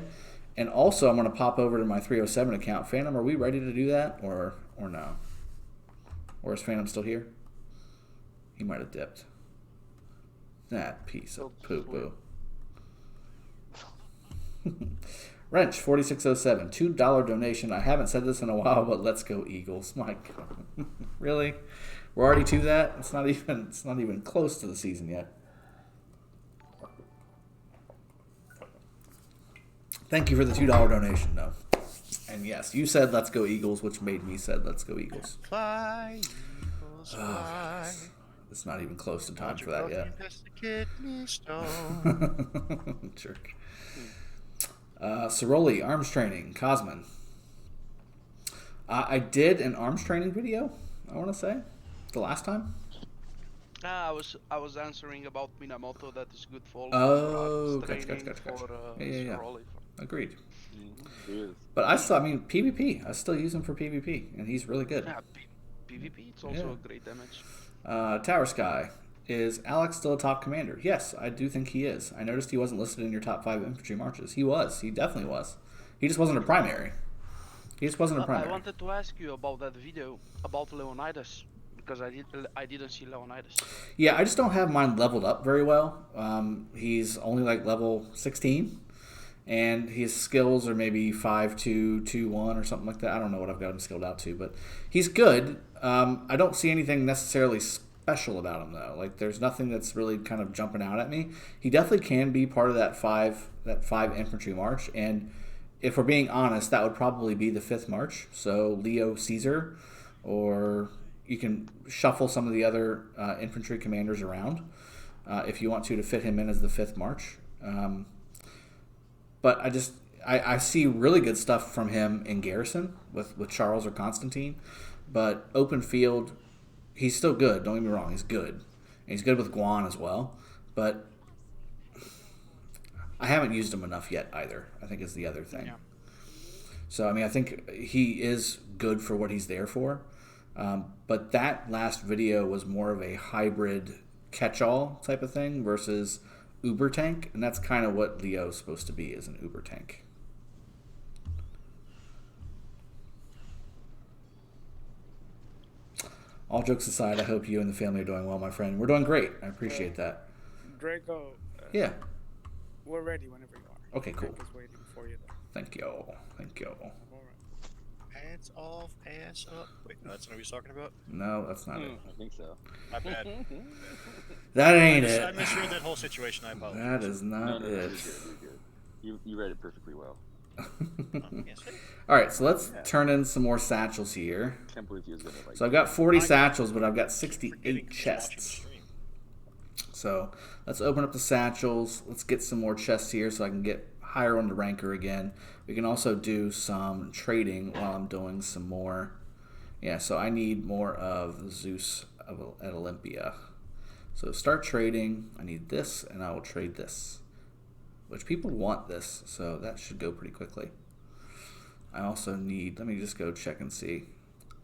And also, I'm going to pop over to my 307 account. Phantom, are we ready to do that or no? Or is Phantom still here? He might have dipped. That piece of poo-poo. Wrench 4607, $2 donation. I haven't said this in a while, but let's go Eagles. My God. Really? We're already to that? It's not even close to the season yet. Thank you for the $2 donation, though. And yes, you said let's go Eagles, which made me said let's go Eagles. Fly, Eagles, fly. Yes. It's not even close to time for that yet. Jerk. Soroli, arms training, Cosman. I did an arms training video, I want to say, the last time. I was answering about Minamoto, that is good for Gotcha. Yeah. Agreed. But I mean, PvP. I still use him for PvP, and he's really good. Yeah, PvP, it's also a great damage. Tower Sky. Is Alex still a top commander? Yes, I do think he is. I noticed he wasn't listed in your top 5 infantry marches. He was. He definitely was. He just wasn't a primary. I wanted to ask you about that video about Leonidas, because I didn't see Leonidas. Yeah, I just don't have mine leveled up very well. He's only like level 16, and his skills are maybe 5-2, 2-1 or something like that. I don't know what I've got him skilled out to, but he's good. I don't see anything necessarily special about him though. Like there's nothing that's really kind of jumping out at me. He definitely can be part of that five infantry march, and if we're being honest, that would probably be the 5th march. So Leo Caesar, or you can shuffle some of the other infantry commanders around if you want to fit him in as the 5th march. But I see really good stuff from him in garrison with Charles or Constantine, but open field, he's still good. Don't get me wrong, he's good. And he's good with Guan as well. But I haven't used him enough yet either, I think is the other thing. Yeah. So, I mean, I think he is good for what he's there for. But that last video was more of a hybrid catch-all type of thing versus Uber tank. And that's kind of what Leo's supposed to be, is an Uber tank. All jokes aside, I hope you and the family are doing well, my friend. We're doing great. I appreciate that. Draco. Yeah. We're ready whenever you are. Okay, cool. Draco's waiting for you, though. Thank you. All right. Hands off, ass up. Wait, no, that's not what he's talking about? No, that's not it. I think so. My bad. That ain't it. I misread that whole situation. I apologize. That is not No, it. you're good. You read it perfectly well. Yes, All right, so let's turn in some more satchels here. Can't believe he was gonna like. So I've got 40 satchels, but I've got 68 chests. So let's open up the satchels. Let's get some more chests here so I can get higher on the ranker again. We can also do some trading while I'm doing some more. Yeah, so I need more of Zeus at Olympia. So start trading. I need this, and I will trade this, which people want this, so that should go pretty quickly. I also need, let me just go check and see.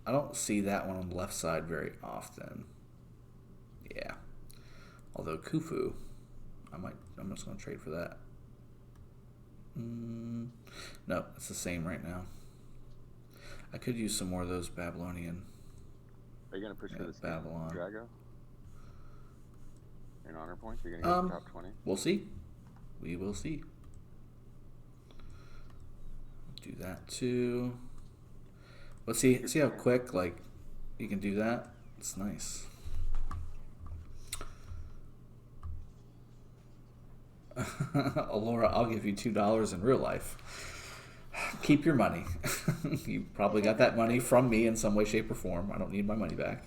I don't see that one on the left side very often. Yeah. Although Khufu, I'm just going to trade for that. No, it's the same right now. I could use some more of those Babylonian. Are you going to push for this Babylon. Drago? In honor points? Are you going to get top 20? We'll see. We will see. Do that too. Let's see how quick like you can do that. It's nice. Alora, I'll give you $2 in real life. Keep your money. You probably got that money from me in some way, shape, or form. I don't need my money back.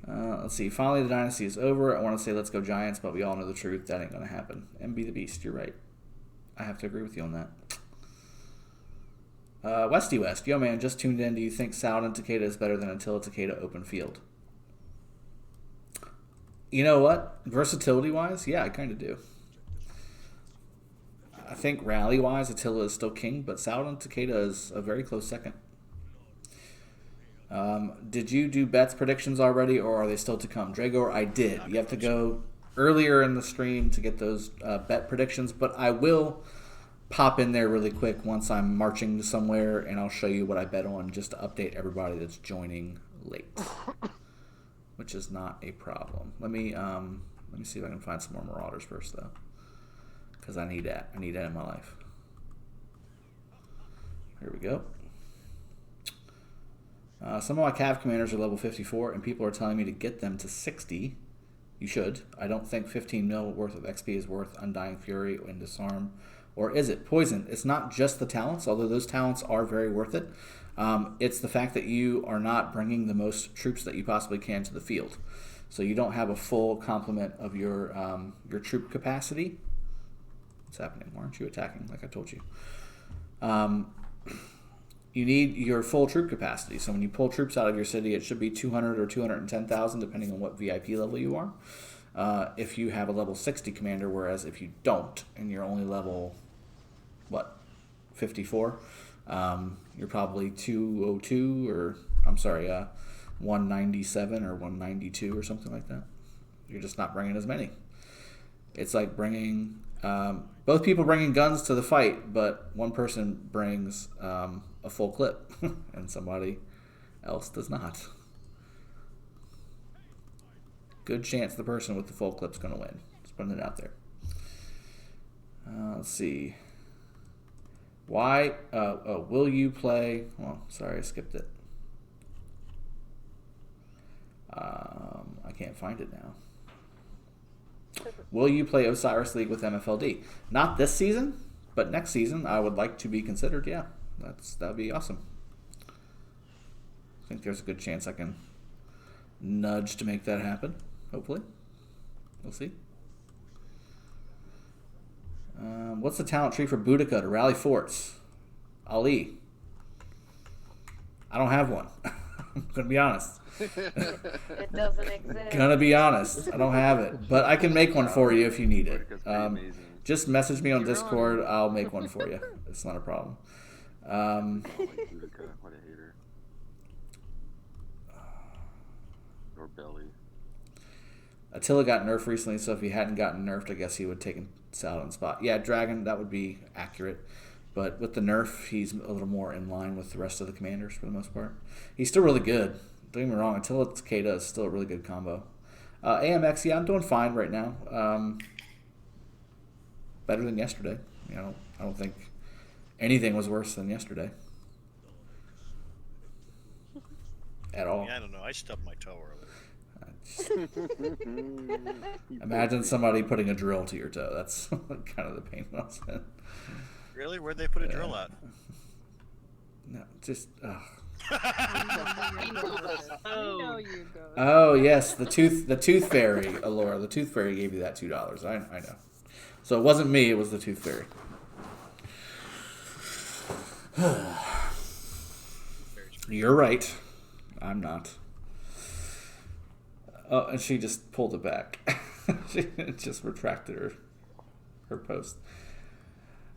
Let's see. Finally, the dynasty is over. I want to say let's go Giants, but we all know the truth. That ain't going to happen. MB the Beast, you're right. I have to agree with you on that. Westy West. Yo, man, just tuned in. Do you think Soudan Takeda is better than Attila Takeda open field? You know what? Versatility-wise, yeah, I kind of do. I think rally-wise, Attila is still king, but Soudan Takeda is a very close second. Did you do bets predictions already, or are they still to come? Drago, I did. You have to go earlier in the stream to get those bet predictions, but I will pop in there really quick once I'm marching to somewhere, and I'll show you what I bet on just to update everybody that's joining late, which is not a problem. Let me see if I can find some more Marauders first, though, because I need that. I need that in my life. Here we go. Some of my Cav commanders are level 54, and people are telling me to get them to 60. You should. I don't think 15 mil worth of XP is worth Undying Fury and Disarm. Or is it? Poison. It's not just the talents, although those talents are very worth it. It's the fact that you are not bringing the most troops that you possibly can to the field. So you don't have a full complement of your troop capacity. What's happening? Why aren't you attacking like I told you? You need your full troop capacity. So when you pull troops out of your city, it should be 200 or 210,000, depending on what VIP level you are. If you have a level 60 commander, whereas if you don't, and you're only level, 54, you're probably 202 or, 197 or 192 or something like that. You're just not bringing as many. It's like bringing, both people bringing guns to the fight, but one person brings a full clip and somebody else does not. Good chance the person with the full clip's going to win. Just putting it out there. Let's see. Why? Will you play? Oh, sorry, I skipped it. I can't find it now. Will you play Osiris League with MFLD? Not this season, but next season I would like to be considered. Yeah, that'd be awesome. I think there's a good chance I can nudge to make that happen. Hopefully, we'll see. What's the talent tree for Boudica to rally forts? Ali. I don't have one. I'm gonna be honest. It doesn't exist. Gonna be honest, I don't have it, but I can make one for you if you need it. Just message me on Discord. I'll make one for you. It's not a problem. What a hater. Or Belly. Attila got nerfed recently, so if he hadn't gotten nerfed, I guess he would have taken Saladin's spot. Yeah, Dragon, that would be accurate. But with the nerf, he's a little more in line with the rest of the commanders for the most part. He's still really good. Don't get me wrong, Attila Takeda is still a really good combo. AMX, yeah, I'm doing fine right now. Better than yesterday. I don't think anything was worse than yesterday. At all. Yeah, I don't know. I stubbed my toe earlier. Imagine somebody putting a drill to your toe. That's kind of the pain I was in. Really? Where'd they put a drill at? No, just... Oh. Oh yes, the tooth fairy, Alora. The tooth fairy gave you that $2. I know. So it wasn't me. It was the tooth fairy. You're right. I'm not. Oh, and she just pulled it back. She just retracted her post.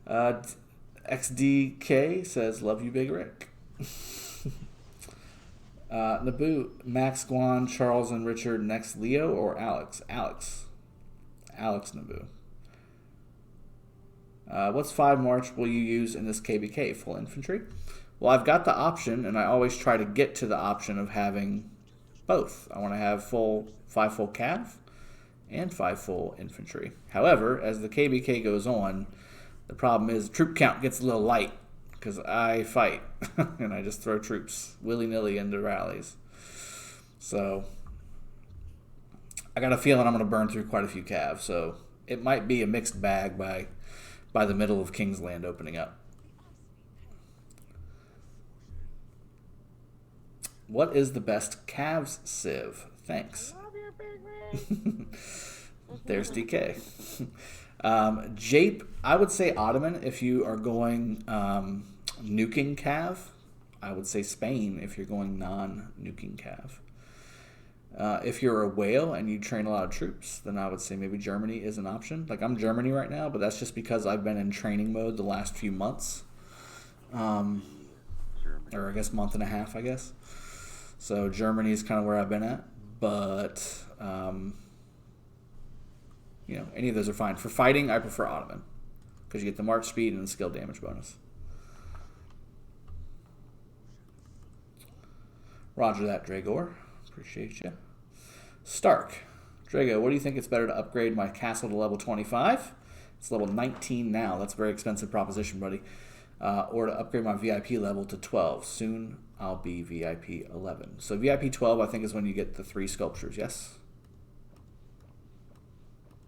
XDK says, "Love you, Big Rick." Naboo, Max, Guan, Charles, and Richard. Next, Leo or Alex? Alex Naboo. What's 5 March will you use in this KVK? Full infantry? Well, I've got the option, and I always try to get to the option of having both. I want to have 5 full cav and 5 full infantry. However, as the KVK goes on, The problem is troop count gets a little light because I fight and I just throw troops willy-nilly into rallies. So I got a feeling I'm going to burn through quite a few calves. So it might be a mixed bag by the middle of Kingsland opening up. What is the best calves civ? Thanks. There's DK. Jape, I would say Ottoman if you are going nuking cav. I would say Spain if you're going non-nuking cav. If you're a whale and you train a lot of troops, then I would say maybe Germany is an option. Like, I'm Germany right now, but that's just because I've been in training mode the last few months. Or I guess month and a half, I guess. So Germany is kind of where I've been at. But, you know, any of those are fine. For fighting, I prefer Ottoman because you get the march speed and the skill damage bonus. Roger that, Dragor. Appreciate you. Stark. Drago, what do you think it's better to upgrade my castle to level 25? It's level 19 now. That's a very expensive proposition, buddy. Or to upgrade my VIP level to 12. Soon I'll be VIP 11. So VIP 12, I think, is when you get the 3 sculptures, yes?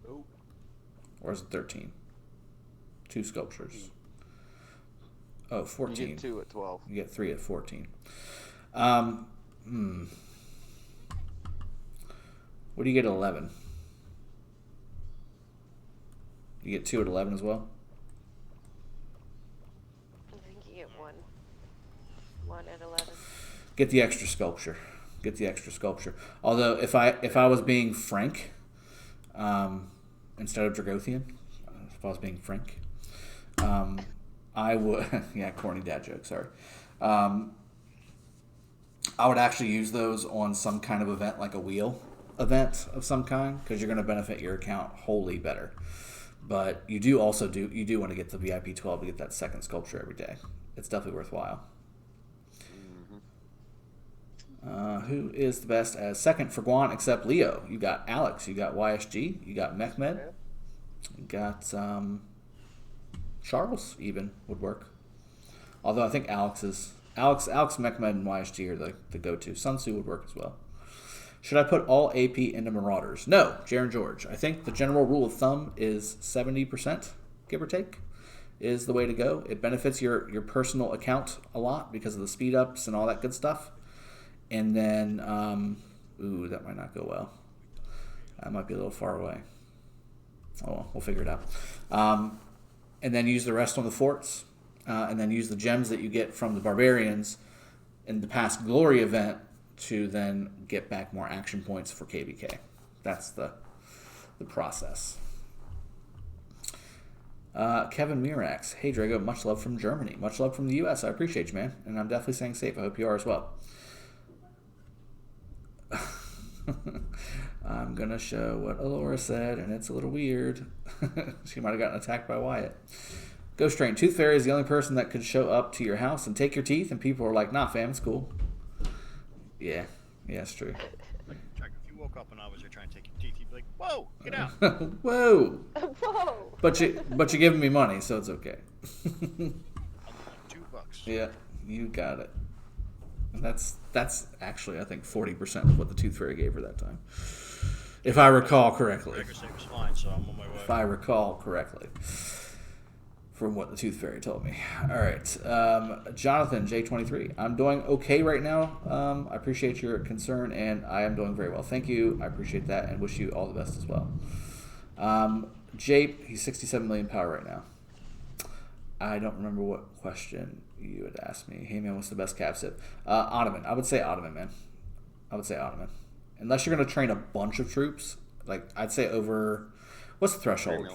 Nope. Or is it 13? 2 sculptures. Oh, 14. You get 2 at 12. You get 3 at 14. What do you get at 11? You get 2 at 11 as well? I think you get one. 1 at 11. Get the extra sculpture. Get the extra sculpture. Although, if I was being frank, instead of Dragothien, if I was being frank, I would... yeah, corny dad joke, sorry. I would actually use those on some kind of event, like a wheel event of some kind, because you're going to benefit your account wholly better. But you do want to get the VIP 12 to get that second sculpture every day. It's definitely worthwhile. Who is the best as second for Guan except Leo? You got Alex, you got YSG, you got Mehmed, you got Charles even would work. Although I think Alex, Mehmed, and YSG are the go-to. Sun Tzu would work as well. Should I put all AP into Marauders? No, Jaren George. I think the general rule of thumb is 70%, give or take, is the way to go. It benefits your personal account a lot because of the speed ups and all that good stuff. And then, that might not go well. That might be a little far away. Oh well, we'll figure it out. And then use the rest on the forts. And then use the gems that you get from the barbarians in the past glory event to then get back more action points for KVK. That's the process. Kevin Mirax. Hey, Drago, much love from Germany. Much love from the U.S. I appreciate you, man. And I'm definitely staying safe. I hope you are as well. I'm going to show what Alora said, and it's a little weird. She might have gotten attacked by Wyatt. Ghost Train. Tooth Fairy is the only person that could show up to your house and take your teeth, and people are like, nah, fam, it's cool. Yeah, it's true. Like, Jack, if you woke up and I was there trying to take your teeth, you'd be like, whoa, get out. Whoa. Whoa. But you're giving me money, so it's okay. I'll be like $2. Yeah, you got it. And that's actually, I think, 40% of what the Tooth Fairy gave her that time. If I recall correctly. Dragon State was fine, so I'm on my way. If I recall correctly. From what the Tooth Fairy told me. All right. Jonathan, J23. I'm doing okay right now. I appreciate your concern, and I am doing very well. Thank you. I appreciate that, and wish you all the best as well. Jape, he's 67 million power right now. I don't remember what question you had asked me. Hey, man, what's the best cap sip? Ottoman. I would say Ottoman, man. I would say Ottoman. Unless you're going to train a bunch of troops. Like, I'd say over... What's the threshold?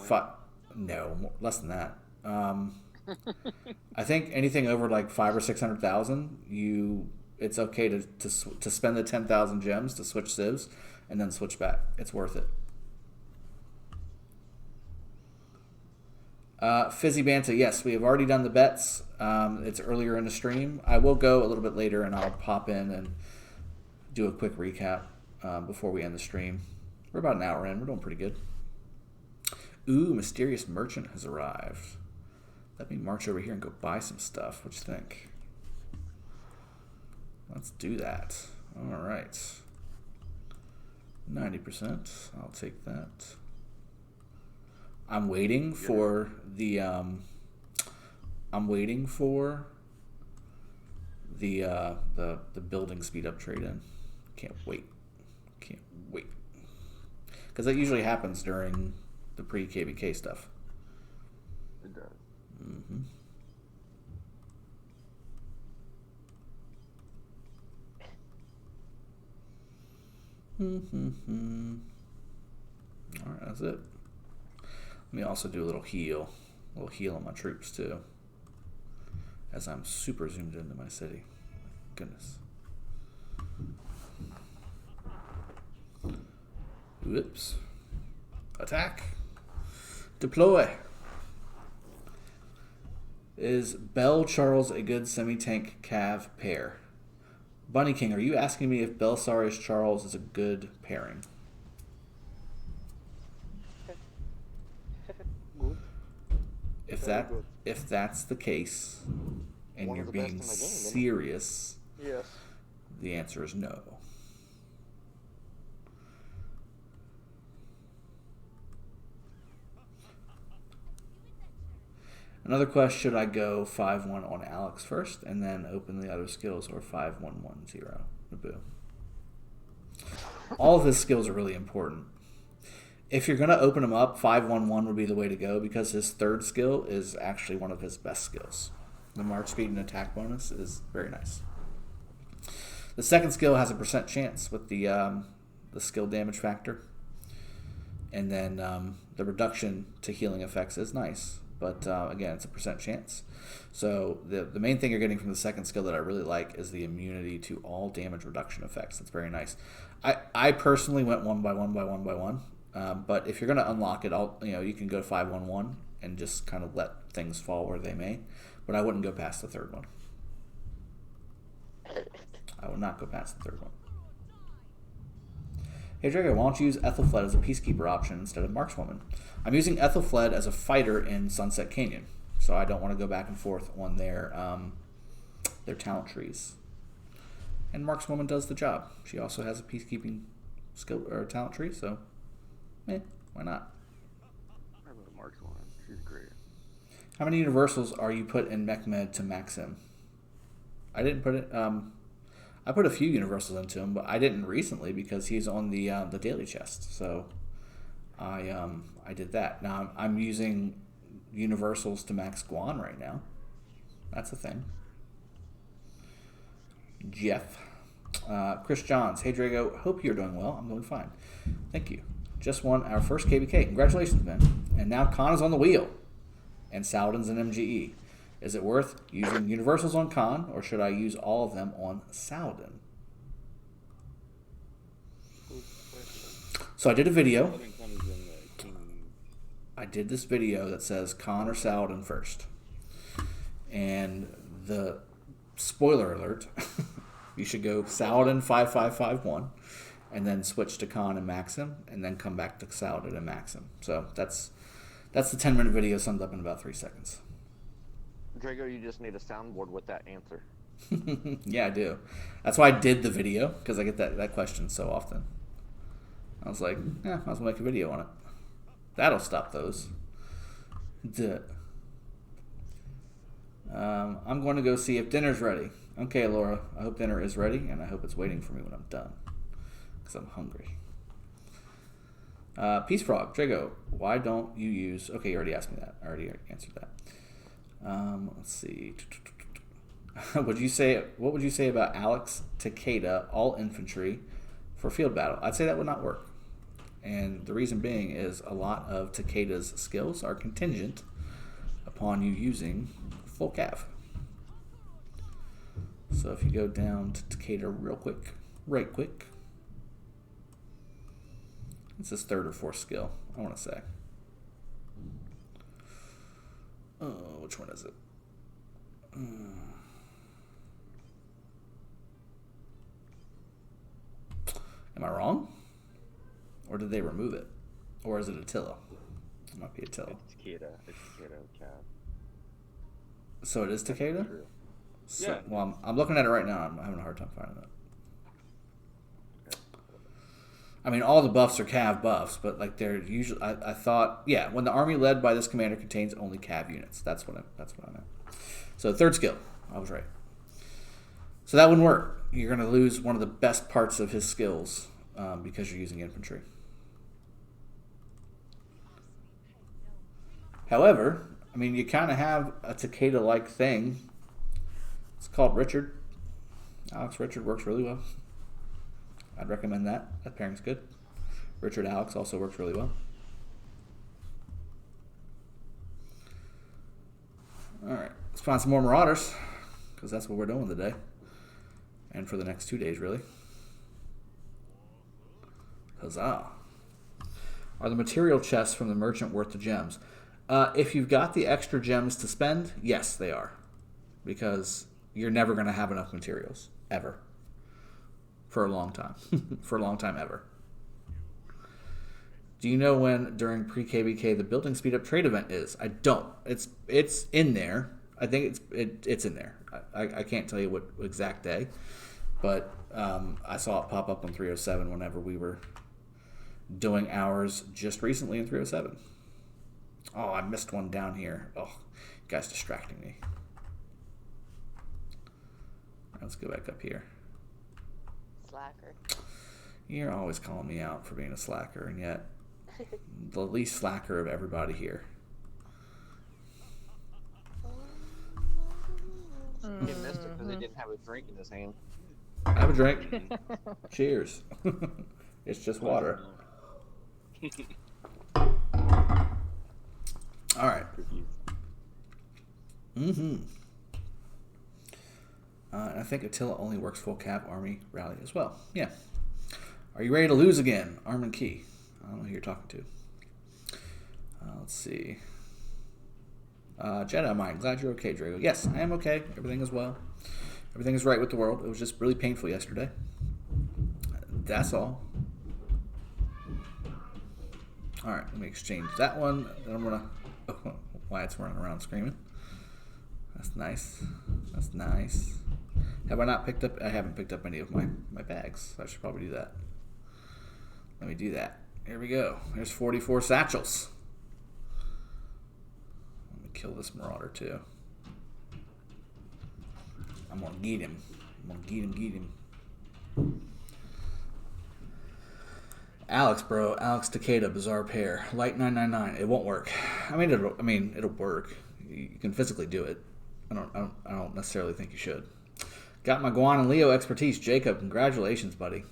No, less than that. I think anything over like 500,000 or 600,000, it's okay to spend the 10,000 gems to switch civs and then switch back. It's worth it. Fizzy Banta, yes, we have already done the bets. It's earlier in the stream. I will go a little bit later and I'll pop in and do a quick recap before we end the stream. We're about an hour in. We're doing pretty good. Ooh, Mysterious Merchant has arrived. Let me march over here and go buy some stuff. What you think? Let's do that. All right. 90%. I'll take that. I'm waiting for the the building speed up trade in. Can't wait. Can't wait. Because that usually happens during the pre-KVK stuff. It does. Mm-hmm. Alright, that's it. Let me also do a little heal on my troops too, as I'm super zoomed into my city. Goodness. Whoops. Attack. Deploy. Is Bell Charles a good semi-tank Cav pair? Bunny King, are you asking me if Belisarius Charles is a good pairing? Good. If that's the case, and One you're of the best being in the game, isn't it? serious, Yes. the answer is no. Another quest, should I go 5-1 on Alex first and then open the other skills, or 5-1-1-0 Naboo? All of his skills are really important. If you're going to open him up, 5-1-1 would be the way to go, because his third skill is actually one of his best skills. The march speed and attack bonus is very nice. The second skill has a % chance with the skill damage factor. And then the reduction to healing effects is nice. But again, it's a % chance. So the main thing you're getting from the second skill that I really like is the immunity to all damage reduction effects. That's very nice. I personally went 1-by-1. But if you're going to unlock it, you can go 5-1-1 and just kind of let things fall where they may. But I wouldn't go past the third one. I would not go past the third one. Hey Drago, why don't you use Ethelfled as a peacekeeper option instead of markswoman? I'm using Ethelfled as a fighter in Sunset Canyon, so I don't want to go back and forth on their talent trees. And markswoman does the job. She also has a peacekeeping skill or talent tree, so why not? I love markswoman. She's great. How many universals are you put in Mechmed to max him? I didn't put it. I put a few universals into him, but I didn't recently because he's on the daily chest. So I did that. Now I'm using universals to max Guan right now. That's a thing. Jeff, Chris Johns. Hey Drago, hope you're doing well. I'm doing fine. Thank you. Just won our first KVK. Congratulations, man. And now Khan is on the wheel, and Saladin's an MGE. Is it worth using universals on Khan, or should I use all of them on Saladin? So I did a video. I did this video that says Khan or Saladin first. And the spoiler alert, you should go Saladin 5-5-5-1, and then switch to Khan and max him, and then come back to Saladin and max him. So that's the 10-minute video summed up in about 3 seconds. Drago, you just need a soundboard with that answer. Yeah, I do. That's why I did the video, because I get that question so often. I was like, I was going to make a video on it. That'll stop those. Duh. I'm going to go see if dinner's ready. Okay, Laura, I hope dinner is ready, and I hope it's waiting for me when I'm done, because I'm hungry. Peace Frog, Drago, why don't you use... Okay, you already asked me that. I already answered that. Let's see. What would you say about Alex Takeda, all infantry, for field battle? I'd say that would not work. And the reason being is a lot of Takeda's skills are contingent upon you using full cav. So if you go down to Takeda right quick. It's his third or fourth skill, I want to say. Oh, which one is it? Am I wrong? Or did they remove it? Or is it Attila? It might be Attila. It's Takeda. It's Takeda, Cav. So it is Takeda? So, Yeah. Well, I'm looking at it right now. I'm having a hard time finding it. I mean, all the buffs are Cav buffs, but like they're usually. I thought, yeah, when the army led by this commander contains only Cav units. That's what I meant. So third skill, I was right. So that wouldn't work. You're going to lose one of the best parts of his skills because you're using infantry. However, I mean, you kind of have a Takeda-like thing. It's called Richard. Alex Richard works really well. I'd recommend that. That pairing's good. Richard Alex also works really well. Alright, let's find some more Marauders, because that's what we're doing today. And for the next 2 days, really. Huzzah. Are the material chests from the merchant worth the gems? If you've got the extra gems to spend, yes, they are. Because you're never going to have enough materials. Ever. For a long time. For a long time ever. Do you know when, during pre-KVK, the building speed up trade event is? I don't. It's in there. I think it's in there. I can't tell you what exact day. But I saw it pop up on 307 whenever we were doing ours just recently in 307. Oh, I missed one down here. Oh, you guys distracting me. Let's go back up here. Slacker. You're always calling me out for being a slacker, and yet the least slacker of everybody here. He missed it because he didn't have a drink in his hand. Have a drink. Cheers. It's just water. All right. I think Attila only works full cap army rally as well. Yeah. Are you ready to lose again? Armin Key. I don't know who you're talking to. Let's see. Jedi Mind. Glad you're okay, Drago. Yes, I am okay. Everything is well. Everything is right with the world. It was just really painful yesterday. That's all. All right, let me exchange that one. Then I'm gonna. Oh, Wyatt's running around screaming. That's nice. That's nice. Have I not picked up? I haven't picked up any of my bags. So I should probably do that. Let me do that. Here we go. There's 44 satchels. Let me kill this Marauder too. I'm gonna get him. I'm gonna get him. Alex, bro. Alex Takeda, bizarre pair. Light 999. It won't work. I mean, it'll work. You can physically do it. I don't necessarily think you should. Got my Guan and Leo expertise. Jacob, congratulations, buddy.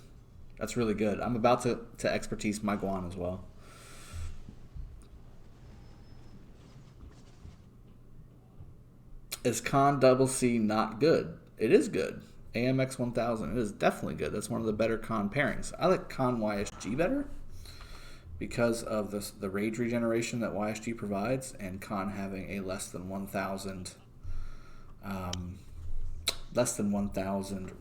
That's really good. I'm about to expertise my Guan as well. Is Con Double C not good? It is good. AMX 1000. It is definitely good. That's one of the better Con pairings. I like Con YSG better because of the rage regeneration that YSG provides, and Con having a less than 1,000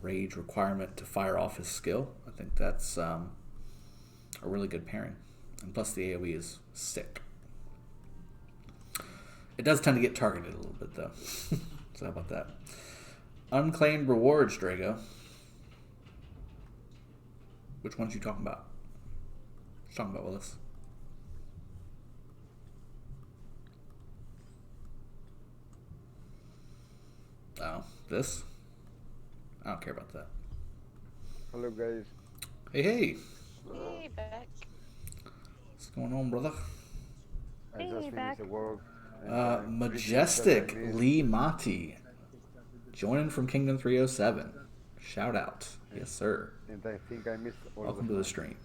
rage requirement to fire off his skill. I think that's a really good pairing, and plus the AoE is sick. It does tend to get targeted a little bit though. So how about that? Unclaimed rewards, Drago. Which ones you talking about? What you talking about, Willis? Oh, this? I don't care about that. Hello, guys. Hey, hey. Hey, back. What's going on, brother? I just finished the work. Majestic Lee Mati. Joining from Kingdom 307. Shout out. Yes, sir. And I think I missed all Welcome to the stream.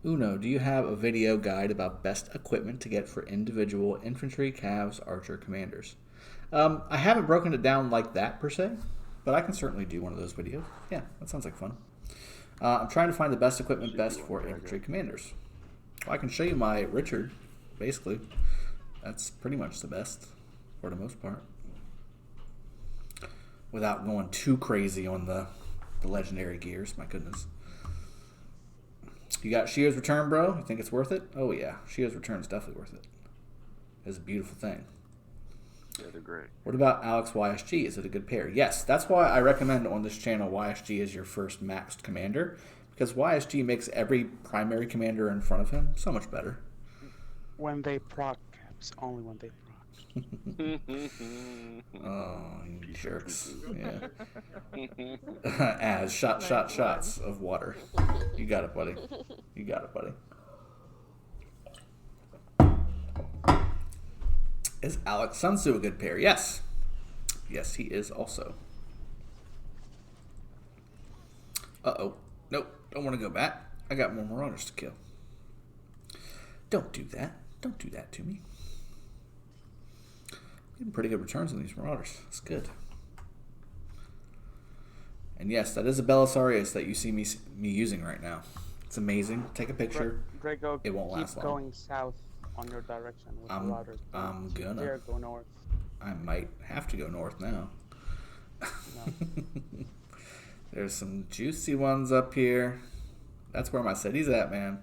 Uno, do you have a video guide about best equipment to get for individual infantry, calves, archer, commanders? I haven't broken it down like that per se, but I can certainly do one of those videos. Yeah, that sounds like fun. I'm trying to find the best equipment best for infantry commanders. Well, I can show you my Richard, basically. That's pretty much the best for the most part. Without going too crazy on the legendary gears, my goodness. You got Shio's Return, bro? You think it's worth it? Oh yeah, Shio's Return is definitely worth it. It's a beautiful thing. Yeah, they're great. What about Alex YSG? Is it a good pair? Yes, that's why I recommend on this channel YSG as your first maxed commander, because YSG makes every primary commander in front of him so much better. When they proc caps, only when they proc. Oh, you jerks. Yeah. As shots of water. You got it, buddy. You got it, buddy. Is Alex Sunsu a good pair? Yes. Yes, he is also. Uh-oh. Nope. Don't want to go back. I got more Marauders to kill. Don't do that. Don't do that to me. Getting pretty good returns on these Marauders. That's good. And yes, that is a Belisarius that you see me using right now. It's amazing. Take a picture. Drago, it won't last keep long. Going south on your direction with Marauders. I'm gonna. Here, go north. I might have to go north now. No. There's some juicy ones up here. That's where my city's at, man.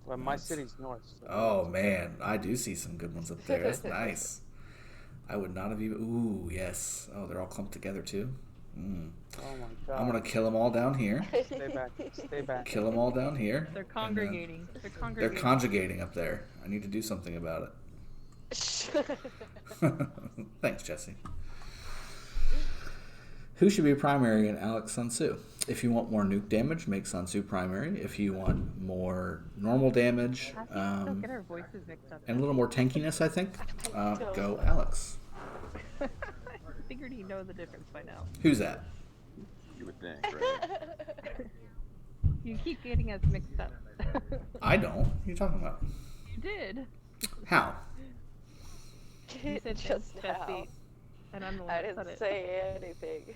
Well, my city's north. So oh, man. I do see some good ones up there. That's nice. I would not have even... Ooh, yes. Oh, they're all clumped together, too. Mm. Oh, my God. I'm going to kill them all down here. Stay back. Stay back. Kill them all down here. They're congregating. They're conjugating up there. I need to do something about it. Thanks, Jesse. Who should be primary in Alex Sun Tzu? If you want more nuke damage, make Sun Tzu primary. If you want more normal damage Get our voices mixed up. and a little more tankiness, I think, go Alex. I figured he'd know the difference by now. Who's that? You would think, right? You keep getting us mixed up. I don't. What are you talking about? You did. How? You said Just now. Jesse, and I'm the one I that said didn't it. say anything.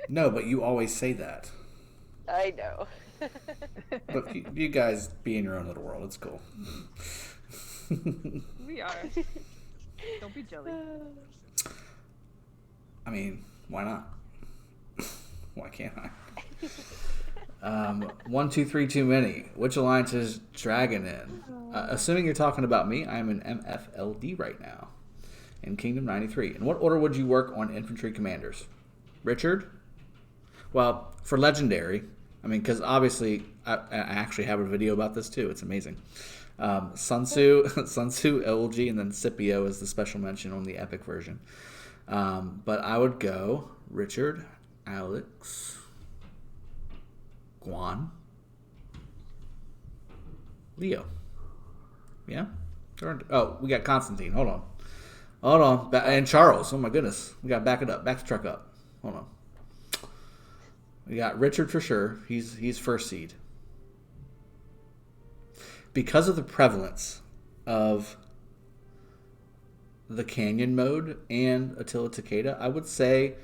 No, but you always say that. I know. Look, you guys be in your own little world. It's cool. We are. Don't be jelly. I mean, why not? Why can't I? 1, 2, 3, too many. Which alliance is Dragon in? Assuming you're talking about me, I'm in MFLD right now. In Kingdom 93. In what order would you work on infantry commanders? Richard? Well, for legendary, I mean, because obviously I actually have a video about this too. It's amazing. Sun Tzu, LG, and then Scipio is the special mention on the epic version. But I would go Richard, Alex, Guan, Leo. Yeah? Oh, we got Constantine. Hold on. And Charles. Oh my goodness. We got to back it up. Back the truck up. Hold on. We got Richard for sure. He's first seed. Because of the prevalence of the Canyon mode and Attila Takeda, I would say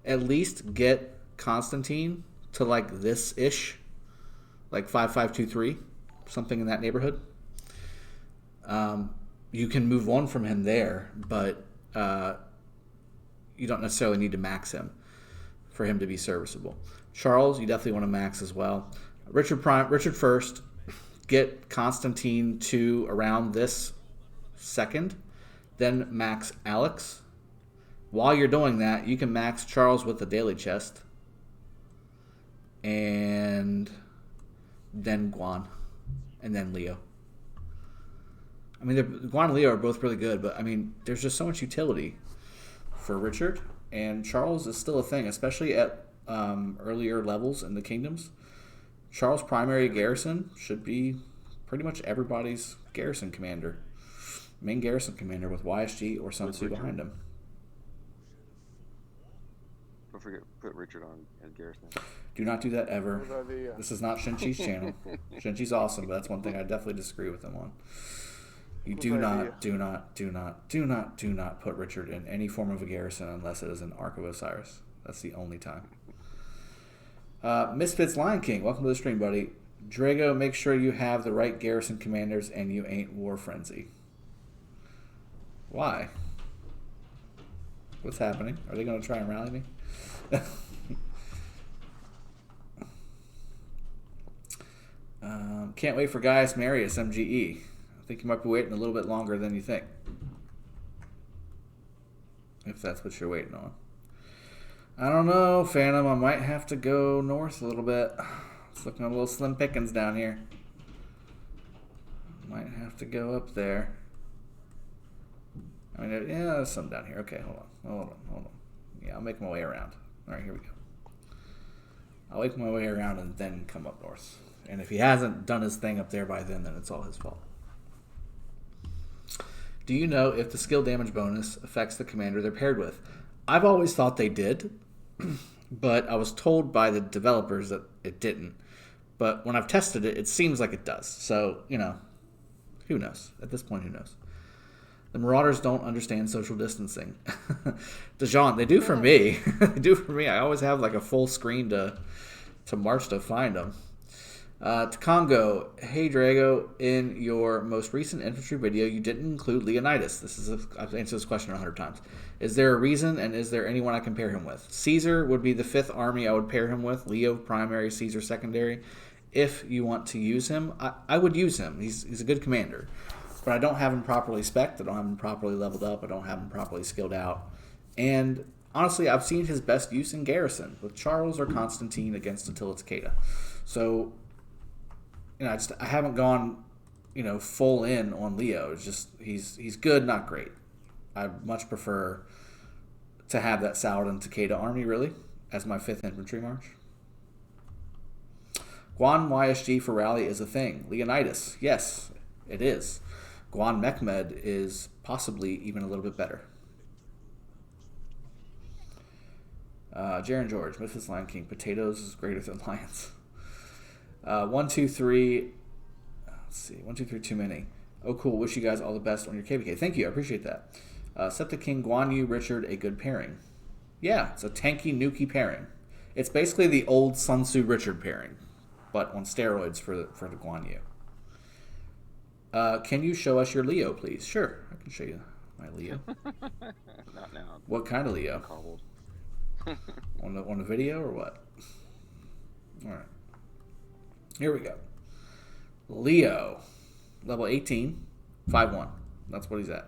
at least get Constantine to like this-ish. Like 5.523. Something in that neighborhood. You can move on from him there, but you don't necessarily need to max him for him to be serviceable. Charles, you definitely want to max as well. Richard first. Get Constantine to around this second. Then max Alex. While you're doing that, you can max Charles with the daily chest. And then Guan. And then Leo. I mean, Guan and Leo are both really good, but I mean, there's just so much utility for Richard. And Charles is still a thing, especially at earlier levels in the kingdoms. Charles' primary garrison should be pretty much everybody's garrison commander. Main garrison commander with YSG or Sun Tzu behind him. Don't forget, put Richard on as garrison. Do not do that ever. This is not Shin-Chi's channel. Shin-Chi's awesome, but that's one thing I definitely disagree with him on. You do not put Richard in any form of a garrison unless it is an Ark of Osiris. That's the only time. Misfits Lion King, welcome to the stream, buddy. Drago, make sure you have the right garrison commanders and you ain't War Frenzy. Why? What's happening? Are they going to try and rally me? Can't wait for Gaius Marius MGE. I think you might be waiting a little bit longer than you think. if that's what you're waiting on. I don't know, Phantom. I might have to go north a little bit. It's looking a little slim pickings down here. Might have to go up there. I mean, yeah, there's some down here. Okay, hold on. Yeah, I'll make my way around. All right, here we go. I'll make my way around and then come up north. And if he hasn't done his thing up there by then it's all his fault. Do you know if the skill damage bonus affects the commander they're paired with? I've always thought they did, but I was told by the developers that it didn't. But when I've tested it, it seems like it does. So, who knows? At this point, who knows? The Marauders don't understand social distancing. DeJean, they do for me. They do for me. I always have like a full screen to march to find them. To Congo, hey Drago, in your most recent infantry video, you didn't include Leonidas. I've answered this question 100 times. Is there a reason, and is there anyone I can pair him with? Caesar would be the 5th army I would pair him with. Leo primary, Caesar secondary. If you want to use him, I would use him. He's a good commander. But I don't have him properly spec'd. I don't have him properly leveled up. I don't have him properly skilled out. And honestly, I've seen his best use in Garrison with Charles or Constantine against Attila Takeda. So, I haven't gone, full in on Leo. It's just he's good, not great. I much prefer to have that Saladin Takeda army really as my 5th infantry march. Guan YSG for rally is a thing. Leonidas, yes, it is. Guan Mechmed is possibly even a little bit better. Jaren George, Memphis Lion King, potatoes is greater than lions. 1, 2, 3. Let's see. 1, 2, 3, too many. Oh, cool. Wish you guys all the best on your KVK. Thank you. I appreciate that. Septa King, Guan Yu, Richard, a good pairing. Yeah, it's a tanky, nuky pairing. It's basically the old Sun Tzu Richard pairing, but on steroids for the Guan Yu. Can you show us your Leo, please? Sure, I can show you my Leo. Not now. What kind of Leo? Cobbled. on the video or what? All right. Here we go. Leo, level 18, 5-1. That's what he's at.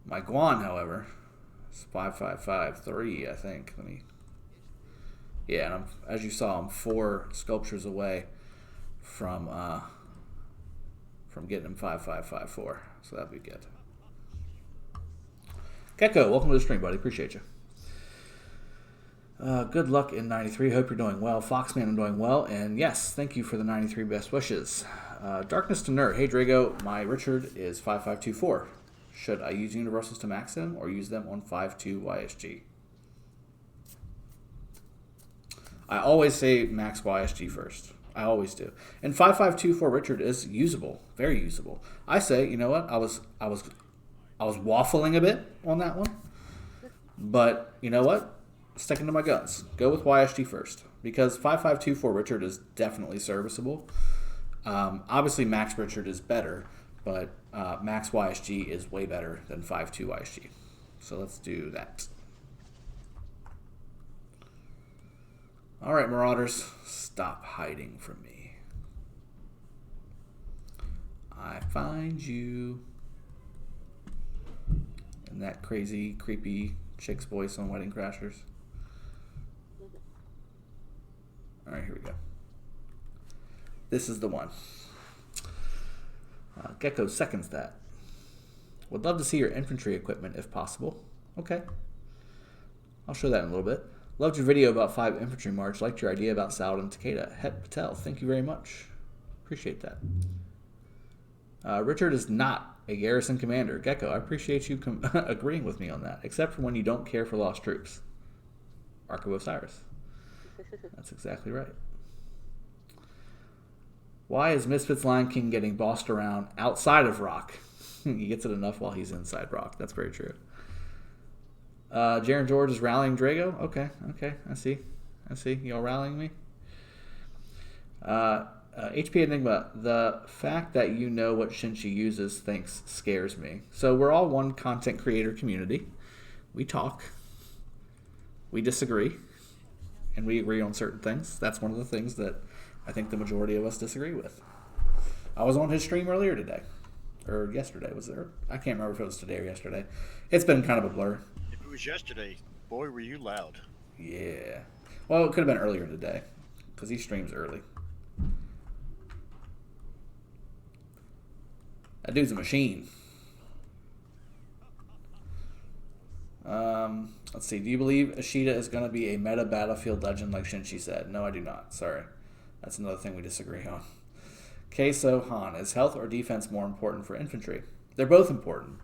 My Guan, however, is 5-5-5-3, I think. Yeah, and as you saw, I'm 4 sculptures away from getting him 5-5-5-4. So that'd be good. Gecko, welcome to the stream, buddy. Appreciate you. Good luck in 93. Hope you're doing well. Foxman, I'm doing well. And yes, thank you for the 93 best wishes. Darkness to Nerd. Hey, Drago, my Richard is 5-5-2-4. Should I use universals to max them or use them on 5-2 YSG? I always say max YSG first. I always do. And 5-5-2-4 Richard is usable. Very usable. I say, you know what? I was waffling a bit on that one. But you know what? Sticking to my guns. Go with YSG first. Because 5-5-2-4 Richard is definitely serviceable. Obviously, Max Richard is better, but Max YSG is way better than 5-2 YSG. So let's do that. All right, Marauders, stop hiding from me. I find you. In that crazy, creepy chick's voice on Wedding Crashers. All right, here we go. This is the one. Gecko seconds that. Would love to see your infantry equipment if possible. Okay. I'll show that in a little bit. Loved your video about 5 infantry march. Liked your idea about Saladin Takeda. Het Patel, thank you very much. Appreciate that. Richard is not a garrison commander. Gecko, I appreciate you agreeing with me on that, except for when you don't care for lost troops. Ark of Osiris. That's exactly right. Why is Misfits Lion King getting bossed around outside of Rock? He gets it enough while he's inside Rock. That's very true. Jaren George is rallying Drago. Okay. I see. Y'all rallying me? HP Enigma, the fact that you know what Shinchi uses thinks scares me. So we're all one content creator community. We talk. We disagree. And we agree on certain things. That's one of the things that I think the majority of us disagree with. I was on his stream earlier today. Or yesterday, was there? I can't remember if it was today or yesterday. It's been kind of a blur. If it was yesterday, boy, were you loud. Yeah. Well, it could have been earlier in the day, because he streams early. That dude's a machine. Let's see. Do you believe Ishida is going to be a meta battlefield legend like Shinji said? No, I do not. Sorry. That's another thing we disagree on. Queso Han, is health or defense more important for infantry? They're both important.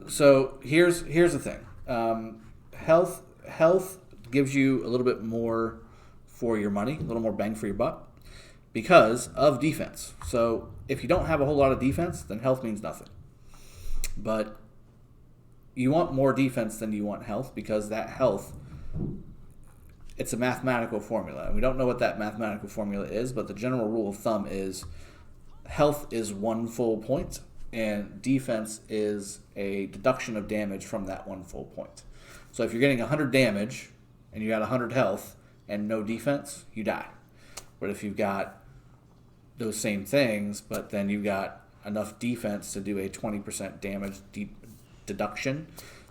So here's the thing. Health gives you a little bit more for your money, a little more bang for your buck, because of defense. So if you don't have a whole lot of defense, then health means nothing. But you want more defense than you want health, because that health, it's a mathematical formula. And we don't know what that mathematical formula is, but the general rule of thumb is health is 1 full point, and defense is a deduction of damage from that 1 full point. So if you're getting 100 damage, and you got 100 health, and no defense, you die. But if you've got those same things, but then you've got enough defense to do a 20% damage deduction,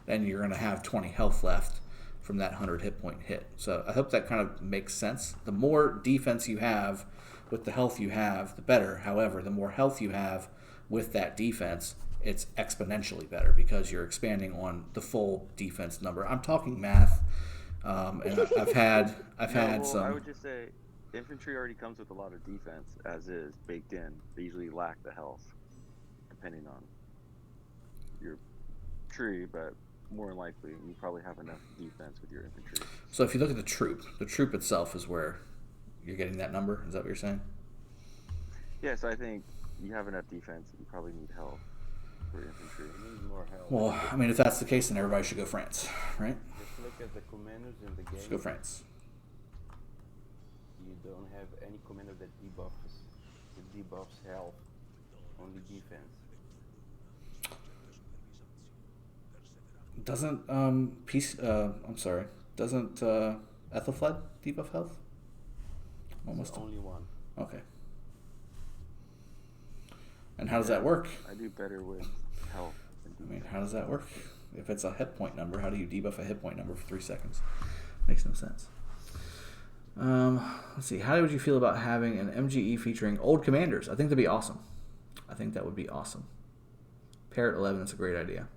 then you're going to have 20 health left from that 100 hit point hit. So I hope that kind of makes sense. The more defense you have with the health you have, the better. However, the more health you have with that defense, it's exponentially better, because you're expanding on the full defense number. I'm talking math, and I've had some. I would just say infantry already comes with a lot of defense as is baked in. They usually lack the health, depending on your tree, but more than likely you probably have enough defense with your infantry. So if you look at the troop itself is where you're getting that number. Is that what you're saying? Yeah, so I think you have enough defense, you probably need health for infantry. You need more help. Well, I mean, if that's the case, then everybody should go France, right? Just look at the commanders in the game. Let's go France. You don't have any commander that debuffs health, only defense. Doesn't doesn't Ethelfled debuff health? Almost only one. Okay. And how does that work? I do better with health. I mean, how does that work? If it's a hit point number, how do you debuff a hit point number for 3 seconds? Makes no sense. Let's see. How would you feel about having an MGE featuring old commanders? I think that'd be awesome. I think that would be awesome. Parrot 11 is a great idea.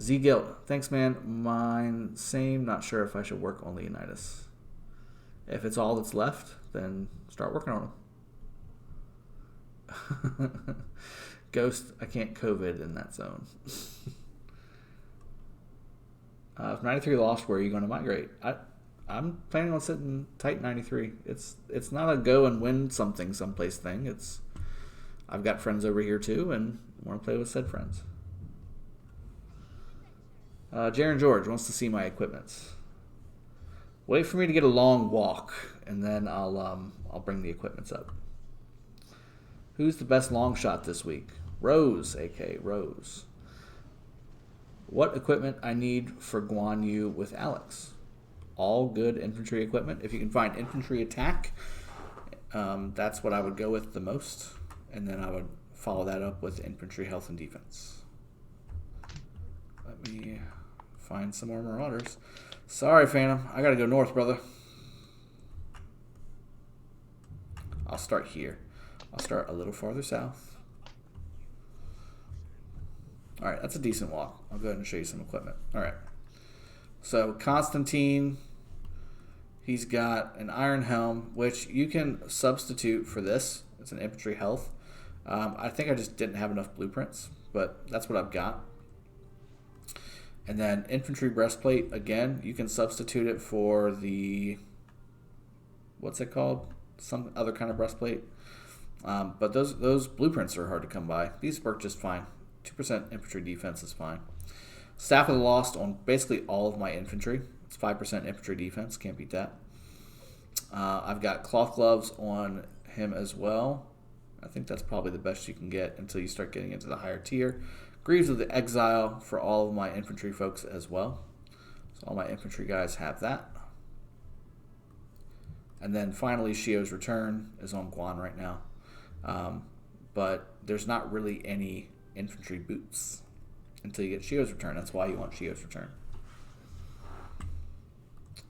Z Guild, thanks, man. Mine, same. Not sure if I should work on Leonidas. If it's all that's left, then start working on them. Ghost, I can't COVID in that zone. If 93 lost, where are you going to migrate? I'm planning on sitting tight 93. It's not a go and win something someplace thing. I've got friends over here too, and want to play with said friends. Jaron George wants to see my equipments. Wait for me to get a long walk, and then I'll bring the equipments up. Who's the best long shot this week? Rose, aka Rose. What equipment I need for Guan Yu with Alex? All good infantry equipment. If you can find infantry attack, that's what I would go with the most, and then I would follow that up with infantry health and defense. Let me find some more Marauders. Sorry, Phantom. I gotta go north, brother. I'll start here. I'll start a little farther south. Alright, that's a decent walk. I'll go ahead and show you some equipment. Alright. So, Constantine, he's got an iron helm, which you can substitute for this. It's an infantry health. I think I just didn't have enough blueprints, but that's what I've got. And then infantry breastplate, again, you can substitute it for the, what's it called? Some other kind of breastplate. But those blueprints are hard to come by. These work just fine. 2% infantry defense is fine. Staff of the Lost on basically all of my infantry. It's 5% infantry defense. Can't beat that. I've got cloth gloves on him as well. I think that's probably the best you can get until you start getting into the higher tier. Greaves of the Exile for all of my infantry folks as well. So all my infantry guys have that. And then finally, Shio's Return is on Guan right now. but there's not really any infantry boots until you get Shio's Return. That's why you want Shio's Return.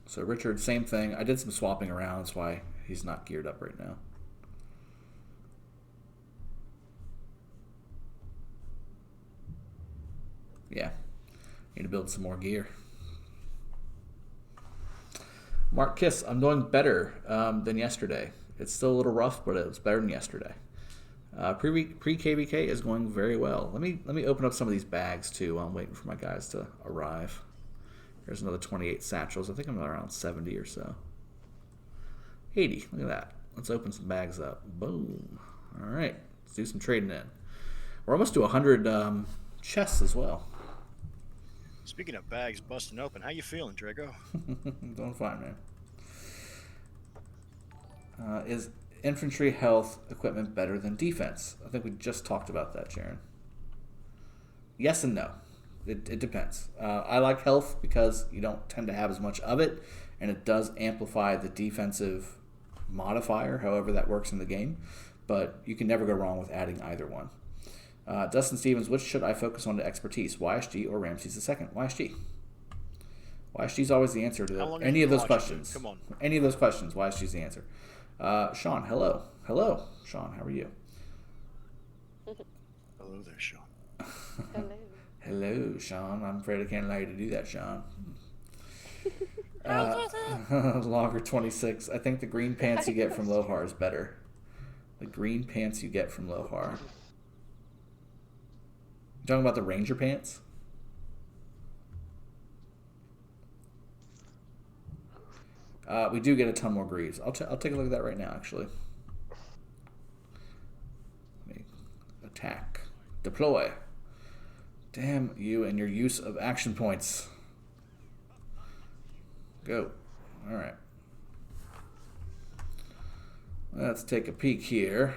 So Richard, same thing. I did some swapping around. That's why he's not geared up right now. Yeah. Need to build some more gear. Mark Kiss, I'm doing better than yesterday. It's still a little rough, but it was better than yesterday. Pre-KVK is going very well. Let me open up some of these bags too while I'm waiting for my guys to arrive. There's another 28 satchels. I think I'm around 70 or so. 80. Look at that. Let's open some bags up. Boom. All right. Let's do some trading in. We're almost to 100 chests as well. Speaking of bags busting open, how you feeling, Drago? Doing fine, man. Is infantry health equipment better than defense? I think we just talked about that, Sharon. Yes and no. It depends. I like health because you don't tend to have as much of it, and it does amplify the defensive modifier, however that works in the game. But you can never go wrong with adding either one. Dustin Stevens, which should I focus on to expertise, YSG or Ramses II? YSG. YSG is always the answer to any of those questions. Come on. Any of those questions, YSG is the answer. Sean, hello. Hello, Sean. How are you? Hello there, Sean. Hello. Hello, Sean. I'm afraid I can't allow you to do that, Sean. Longer 26. I think the green pants you get from Lohar is better. The green pants you get from Lohar. You talking about the Ranger pants? We do get a ton more greaves. I'll take a look at that right now, actually. Attack. Deploy. Damn you and your use of action points. Go. Alright. Let's take a peek here.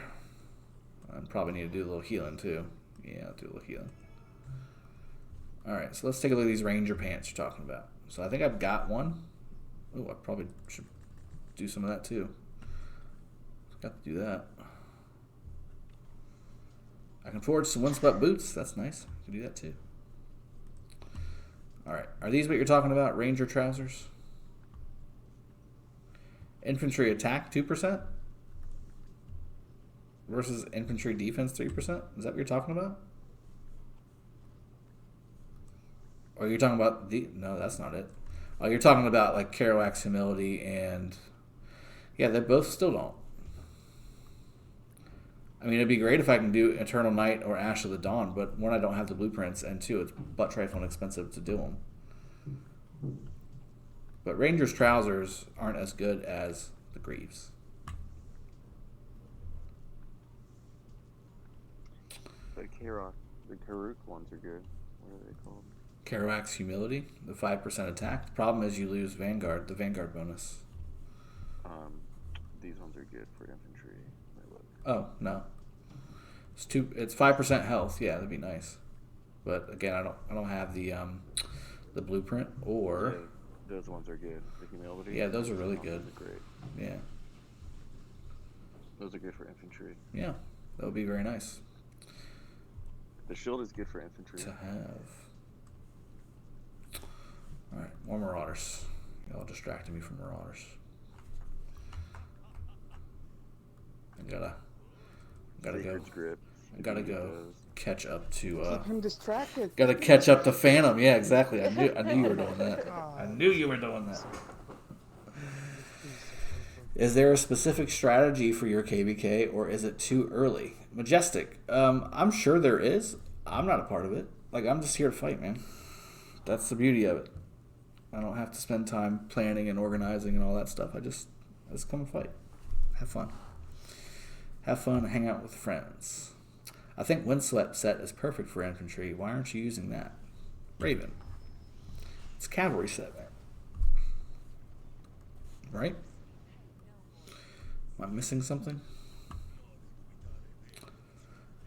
I probably need to do a little healing too. Yeah, I'll do a little healing. Alright, so let's take a look at these Ranger pants you're talking about. So I think I've got one. Oh, I probably should do some of that too. Got to do that. I can forge some one-spot boots. That's nice. I can do that too. Alright, are these what you're talking about? Ranger trousers? Infantry attack 2%? Versus infantry defense 3%? Is that what you're talking about? Or you're talking about the... No, that's not it. Oh, you're talking about like Kerouac's Humility and... Yeah, they both still don't. I mean, it'd be great if I can do Eternal Night or Ash of the Dawn, but one, I don't have the blueprints, and two, it's butt trifling expensive to do them. But Ranger's trousers aren't as good as the Greaves. The Karuk ones are good. What are they called? Kerouac's Humility, the 5% attack. The problem is you lose Vanguard, the Vanguard bonus. These ones are good for infantry. Oh, no. It's 5% health. Yeah, that'd be nice. But again, I don't have the blueprint or... Yeah, those ones are good. The Humility. Yeah, those are really good. Are great. Yeah. Those are good for infantry. Yeah, that would be very nice. The shield is good for infantry. To have. Alright, more Marauders. Y'all distracted me from Marauders. I gotta go catch up to Keep him distracted. gotta catch up to Phantom. Yeah, exactly. I knew you were doing that. I knew you were doing that. Is there a specific strategy for your KVK, or is it too early? Majestic. I'm sure there is. I'm not a part of it. Like, I'm just here to fight, man. That's the beauty of it. I don't have to spend time planning and organizing and all that stuff. I just come and fight. Have fun. Have fun and hang out with friends. I think Windswept set is perfect for infantry. Why aren't you using that? Raven. It's cavalry set, man. Right? Am I missing something?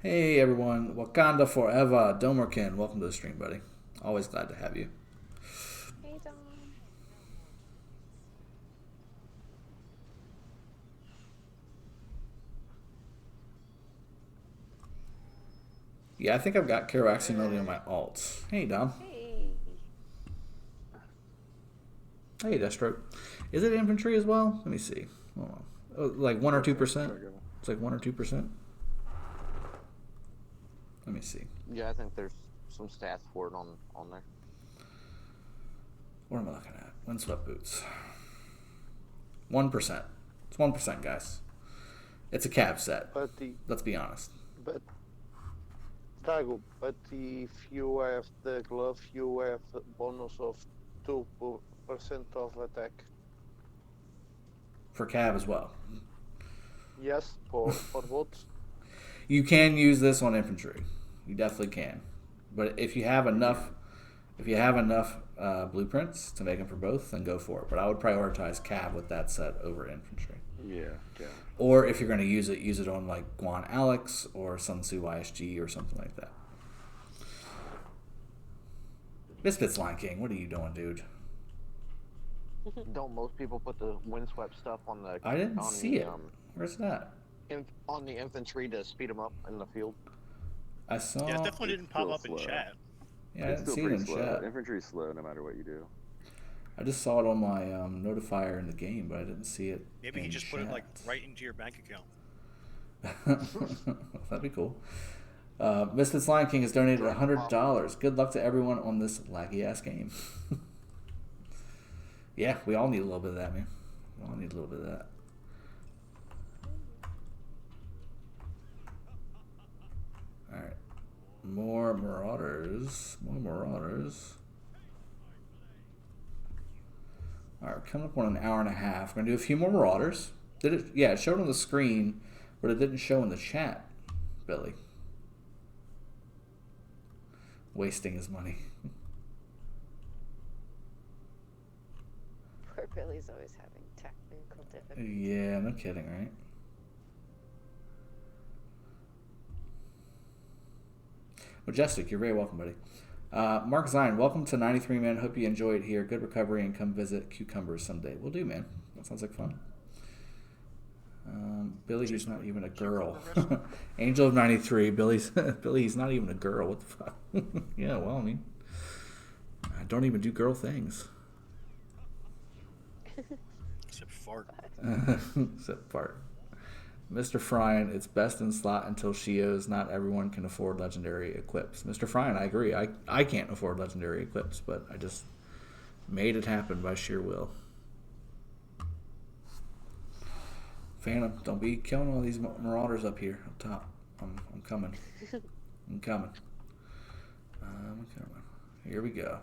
Hey everyone, Wakanda forever. Domerkin, welcome to the stream, buddy. Always glad to have you. Hey, Dom. Yeah, I think I've got Kerouac melody on my alts. Hey, Dom. Hey. Hey, Deathstroke. Is it infantry as well? Let me see. Hold on. Oh, like 1 or 2%? It's like 1 or 2%. Let me see. Yeah, I think there's some stats for it on there. What am I looking at? Windswept boots. 1%. It's 1%, guys. It's a cab set. But let's be honest. But Drago, but if you have the glove, you have a bonus of 2% of attack. For cab as well. Yes, for both. You can use this on infantry. You definitely can. But if you have enough, blueprints to make them for both, then go for it. But I would prioritize cab with that set over infantry. Yeah. Or if you're going to use it on like Guan Alex or Sun Tzu YSG or something like that. Misfits Lion King, what are you doing, dude? Don't most people put the windswept stuff on the? I didn't see it. Where's that? On the infantry to speed them up in the field. I saw. Yeah, it definitely didn't pop up in chat. Yeah, I didn't see it in chat. Infantry's slow no matter what you do. I just saw it on my notifier in the game, but I didn't see it. Maybe you just put it like right into your bank account. That'd be cool. Misfits Lion King has donated $100. Good luck to everyone on this laggy ass game. Yeah, we all need a little bit of that, man. We all need a little bit of that. All right, more Marauders. More Marauders. All right, we're coming up on an hour and a half. We're gonna do a few more Marauders. Did it? Yeah, it showed on the screen, but it didn't show in the chat. Billy, wasting his money. Poor Billy's always having technical difficulties. Yeah, no kidding, right? Majestic, you're very welcome, buddy. Mark Zine, welcome to 93 Man. Hope you enjoyed here. Good recovery and come visit Cucumbers someday. We'll do, man. That sounds like fun. Billy, he's not even a girl. Angel of 93. Billy's not even a girl. What the fuck? Yeah, well, I mean, I don't even do girl things. Except fart. Except fart. Mr. Fryan, it's best in slot until Shios. Not everyone can afford legendary equips. Mr. Fryan, I agree. I can't afford legendary equips, but I just made it happen by sheer will. Phantom, don't be killing all these Marauders up here, up top. I'm coming. I'm coming. Here we go.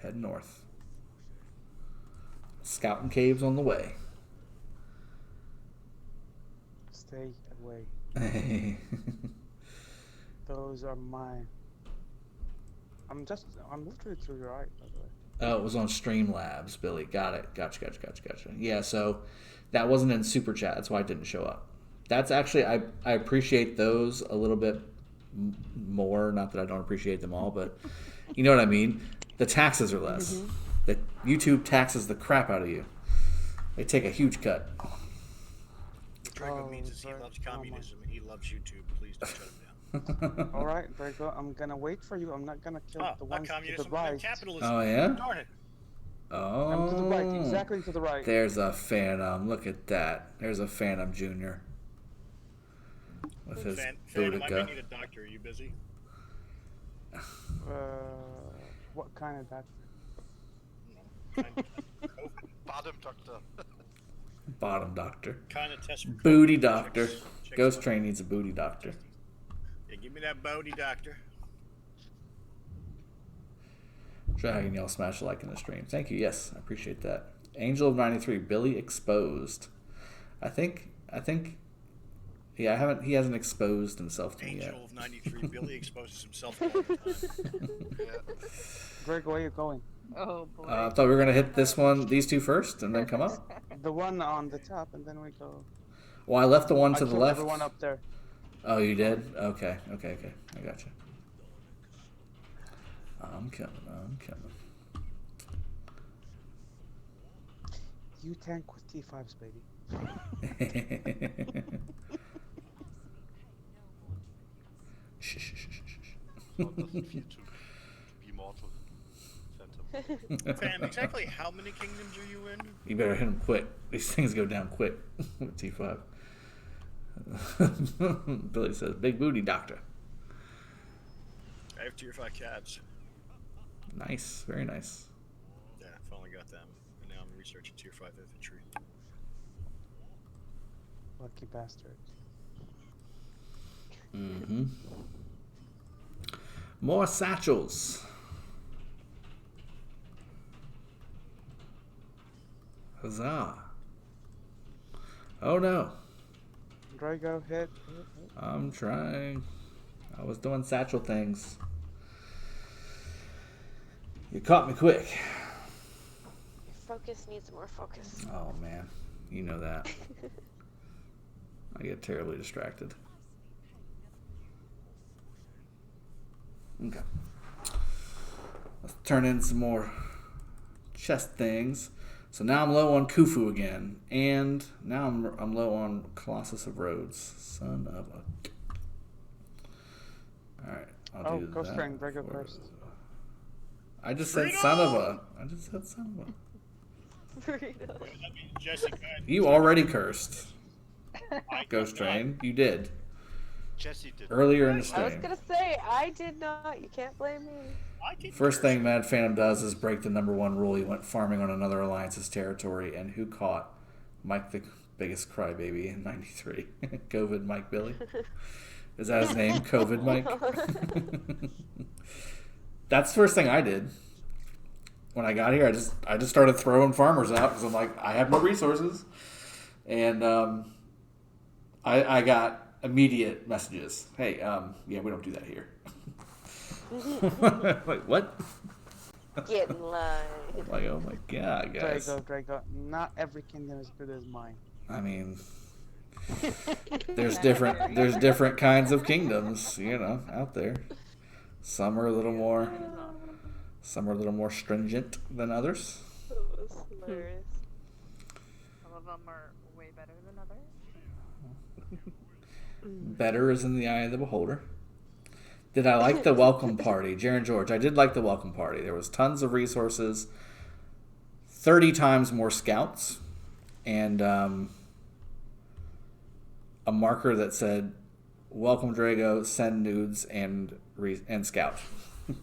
Head north. Scouting caves on the way. Stay away. Those are mine. I'm literally to your right, by the way. Oh, it was on Streamlabs, Billy. Got it. Gotcha. Yeah, so that wasn't in Super Chat. That's why it didn't show up. That's actually, I appreciate those a little bit more. Not that I don't appreciate them all, but you know what I mean? The taxes are less. Mm-hmm. The YouTube taxes the crap out of you. They take a huge cut. What Drago means is he loves communism and he loves YouTube. Please don't shut him down. All right, Drago, I'm gonna wait for you. I'm not gonna kill the ones to the right. Capitalism. Oh yeah. Darn it. Oh. I'm to the right, exactly to the right. There's a Phantom. Look at that. There's a Phantom Junior. With his Phantom, I may need a doctor. Are you busy? What kind of doctor? Bottom doctor. Bottom doctor. Kind of test. Booty doctor. Ghost Train needs a booty doctor. Yeah, give me that booty doctor. Dragon Yell smash a like in the stream. Thank you. Yes, I appreciate that. Angel of 93. Billy exposed. I think. Yeah, he hasn't exposed himself to me yet. Angel of 93. Billy exposes himself all the time. Yeah. Greg, where are you going? Oh boy. I thought we were gonna hit these two first, and then come up. The one on the top, and then we go. Well, I left the one to the left. Everyone up there. Oh, you did? Okay. I got you. I'm coming. You tank with T5s, baby. Shh. Sword doesn't feel to be mortal. Phantom. Fam, exactly how many kingdoms are you in? You better hit him quick. These things go down quick with T5. Billy says, big booty doctor. I have tier 5 cabs. Nice, very nice. Yeah, finally got them. And now I'm researching tier 5 infantry. Lucky bastard. Mm-hmm. More satchels. Huzzah. Oh no. Drago hit. I'm trying. I was doing satchel things. You caught me quick. Your focus needs more focus. Oh man, you know that. I get terribly distracted. Okay. Let's turn in some more chest things. So now I'm low on Khufu again, and now I'm low on Colossus of Rhodes. Son of a. All right, I'll do Ghost that. Train, Drago first. I just said son of a. I just said son of a. Burrito. You already cursed. Ghost Train, you did. Jesse did. Earlier in the I was stream. gonna say, I did not. You can't blame me. First thing Mad Phantom does is break the #1 rule. He went farming on another alliance's territory, and who caught Mike the biggest crybaby in '93? COVID Mike Billy? Is that his name? COVID Mike? That's the first thing I did. When I got here, I just started throwing farmers out because I'm like, I have no resources. And I got immediate messages. Hey, yeah, we don't do that here. Like, what? Get in line. Like, oh my god, guys. Drago. Not every kingdom is good as mine. I mean, there's different kinds of kingdoms, out there. Some are a little more stringent than others. That's hilarious. Some of them are way better than others. Better is in the eye of the beholder. Did I like the welcome party? Jaren George, I did like the welcome party. There was tons of resources, 30 times more scouts, and a marker that said, welcome Drago, send nudes, and scout.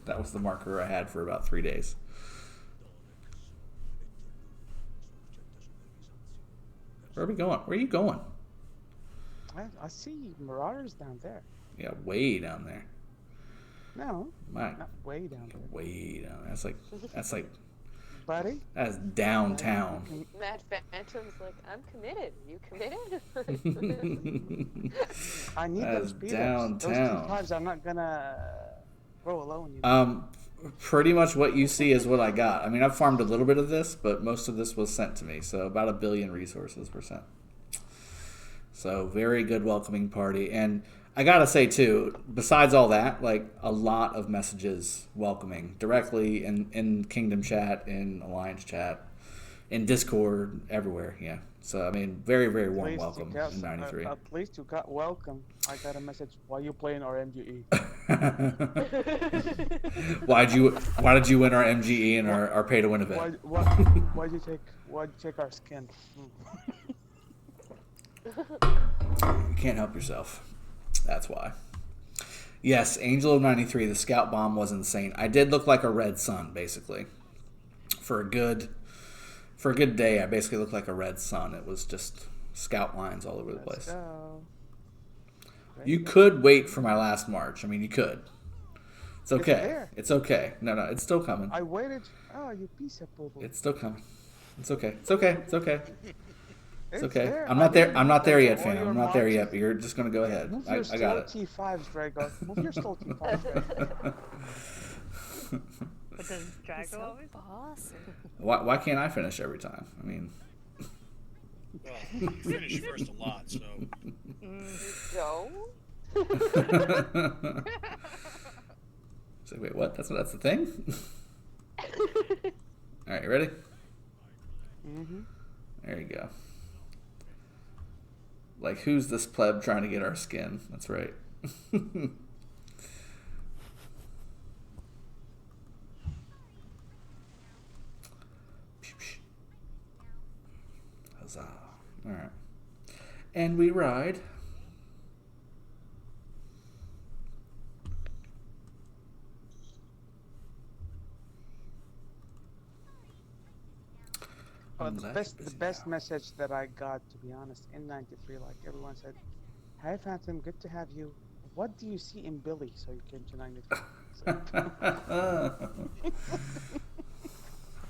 That was the marker I had for about 3 days. Where are we going? Where are you going? I see Marauders down there. Yeah, way down there. No, not way down there. Way down there. That's like buddy. That's downtown. Mad Phantom's like, I'm committed. You committed? I need That's those speed downtown. ups. Those T5s, I'm not gonna roll alone. Pretty much what you see is what I got. I mean, I've farmed a little bit of this, but most of this was sent to me. So about 1 billion resources were sent. So very good welcoming party. And I gotta say too, besides all that, like a lot of messages welcoming directly in Kingdom chat, in Alliance chat, in Discord, everywhere. Yeah. So I mean, very, very warm welcome in '93. At least you got welcome. I got a message. Why you playing our MGE? Why did you win our MGE and our pay to win event? Why'd you take our skin? You can't help yourself. That's why. Yes, Angel of '93. The scout bomb was insane. I did look like a red sun, basically. For a good day, I basically looked like a red sun. It was just scout lines all over the place. You could wait for my last march. I mean, you could. It's okay. It's okay. No, it's still coming. I waited. Oh, you piece of poo. It's still coming. It's okay. It's okay. It's okay. It's okay. There. I'm not there. I'm not there yet, fam. I'm not there yet. But you're just gonna go ahead. I got it. T5s, Drago. Move your still T5s, Drago. But does Drago always? Awesome. Why can't I finish every time? I mean. Well, you finish first a lot, so. No. So wait, what? That's the thing? All right, you ready? There you go. Like, who's this pleb trying to get our skin? That's right. And we ride. The best message that I got, to be honest, in '93, like everyone said, "Hi Phantom, good to have you. What do you see in Billy?" So you came to '93.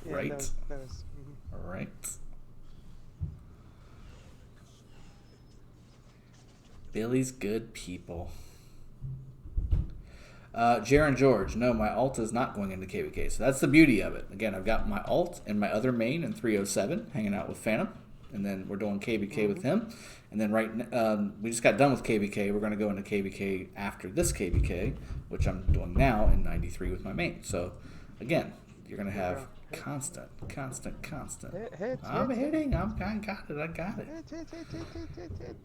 Yeah, right. That was, Right. Billy's good people. Jaren George, no, my alt is not going into KVK. So that's the beauty of it. Again, I've got my alt and my other main in 307 hanging out with Phantom. And then we're doing KVK with him. And then we just got done with KVK. We're going to go into KVK after this KVK, which I'm doing now in 93 with my main. So, again, you're going to have constant. I'm hitting. I got it. Hit.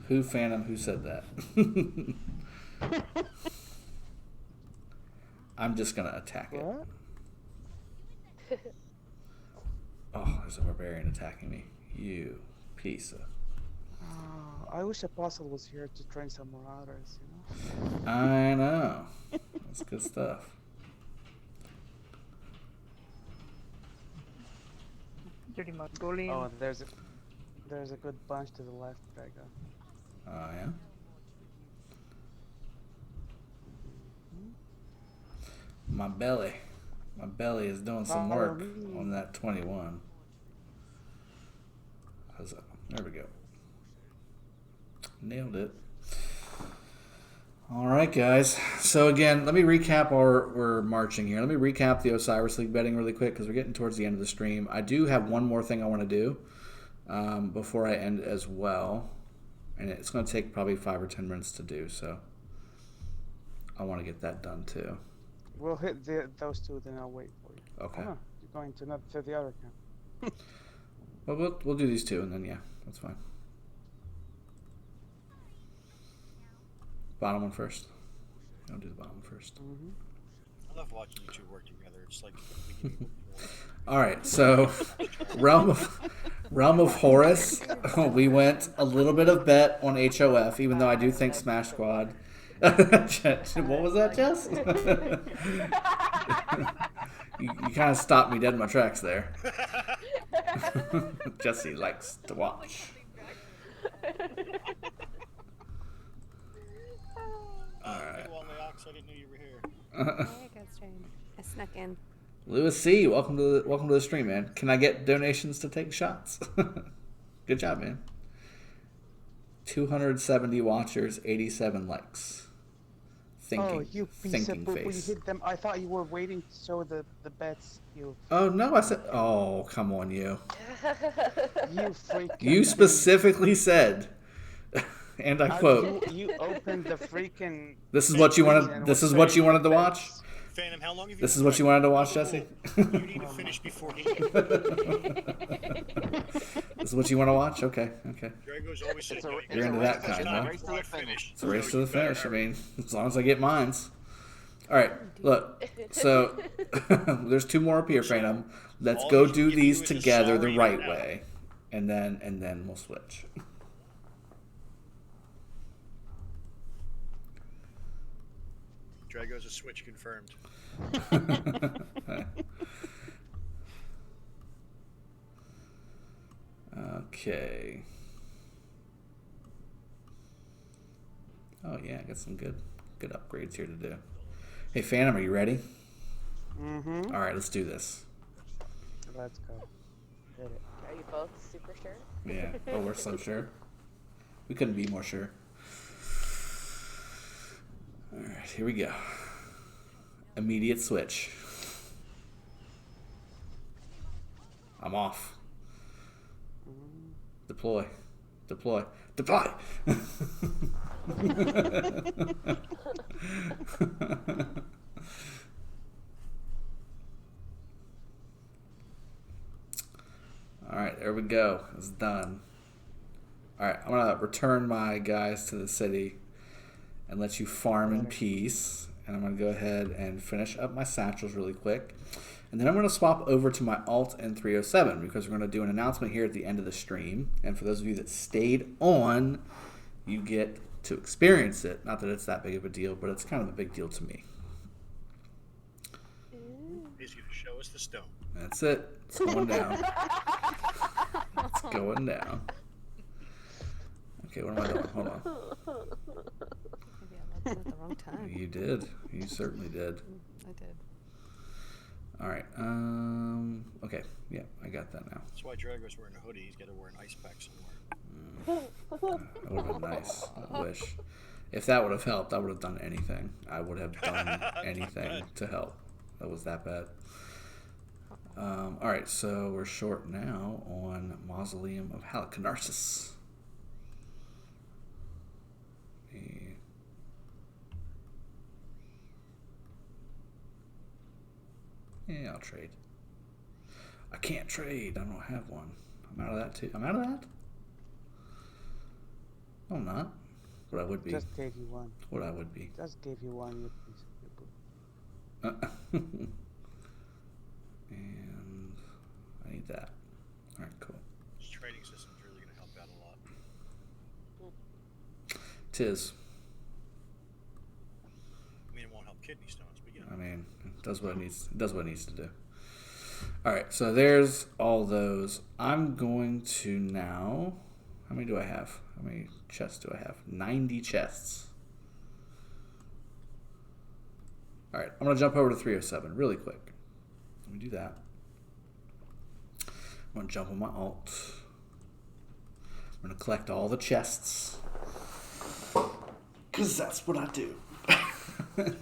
Who, Phantom, who said that? I'm just going to attack it. What? Oh, there's a barbarian attacking me. You piece of... I wish Apostle was here to train some Marauders, I know. That's good stuff. Dirty Mongolian. Oh, there's a good bunch to the left, Drago. Oh, yeah? My belly is doing some work on that 21. There we go. Nailed it. All right, guys. So again, let me recap we're marching here. Let me recap the Osiris League betting really quick because we're getting towards the end of the stream. I do have one more thing I want to do before I end as well. And it's going to take probably 5 or 10 minutes to do, so I want to get that done too. We'll hit those two, then I'll wait for you. Okay. Oh, you're going to the other camp. Well, we'll do these two, and then, yeah, that's fine. Bottom one first. I'll do the bottom one first. I love watching you two work together. It's like... All right, so Realm of Horus, we went a little bit of bet on HOF, even though I do think Smash Squad... What was that, Jess? you kind of stopped me dead in my tracks there. Jesse likes to watch. Alright. I didn't know you were here. I got strained. I snuck in. Lewis C, welcome to the stream, man. Can I get donations to take shots? Good job, man. 270 watchers, 87 likes. You piece of poop. You hit them. I thought you were waiting to show the bets. Oh, no, I said... Oh, come on, you. You freak. You specifically said, and I quote... You opened the freaking... This is what you wanted to watch? Phantom, how long have you This is what you wanted to watch, Jesse? You need to finish before he... This is what you want to watch? Okay. Drago's always saying, You're into that kind, huh? It's a race to the finish. I mean, as long as I get mines. All right, look. So there's 2 more up here, Phantom. Let's go do these together the right way, and then we'll switch. Drago's a switch confirmed. Okay. Oh yeah, I got some good upgrades here to do. Hey Phantom, are you ready? Mm-hmm. All right, let's do this. Let's go. Hit it. Are you both super sure? Yeah. Oh, we're so sure. We couldn't be more sure. All right, here we go. Immediate switch. I'm off. Deploy. Alright, there we go. It's done. Alright, I'm going to return my guys to the city and let you farm in peace. And I'm going to go ahead and finish up my satchels really quick. And then I'm going to swap over to my alt in 307 because we're going to do an announcement here at the end of the stream. And for those of you that stayed on, you get to experience it. Not that it's that big of a deal, but it's kind of a big deal to me. He's going to show us the stone. That's it. It's going down. It's going down. Okay, what am I doing? Hold on. Maybe I looked at the wrong time. You did. You certainly did. I did. All right. Okay. Yeah, I got that now. That's why Drago's wearing a hoodie. He's got to wear an ice pack somewhere. That would have been nice. I wish. If that would have helped, I would have done anything. I would have done anything to help. That was that bad. All right, so we're short now on Mausoleum of Halicarnassus. Yeah, I'll trade. I can't trade. I don't have one. I'm out of that too. I'm out of that? No, I'm not. What I would be. Just gave you one. What I would be. Just gave you one, you piece of poo. And I need that. All right, cool. This trading system's really going to help out a lot. Tis. I mean, it won't help kidney stones, but you know. I mean, it does what it needs. It does what it needs to do. All right, so there's all those. I'm going to now. How many do I have? How many chests do I have? 90 chests. All right, I'm going to jump over to 307 really quick. Let me do that. I'm going to jump on my alt. I'm going to collect all the chests. Because that's what I do. And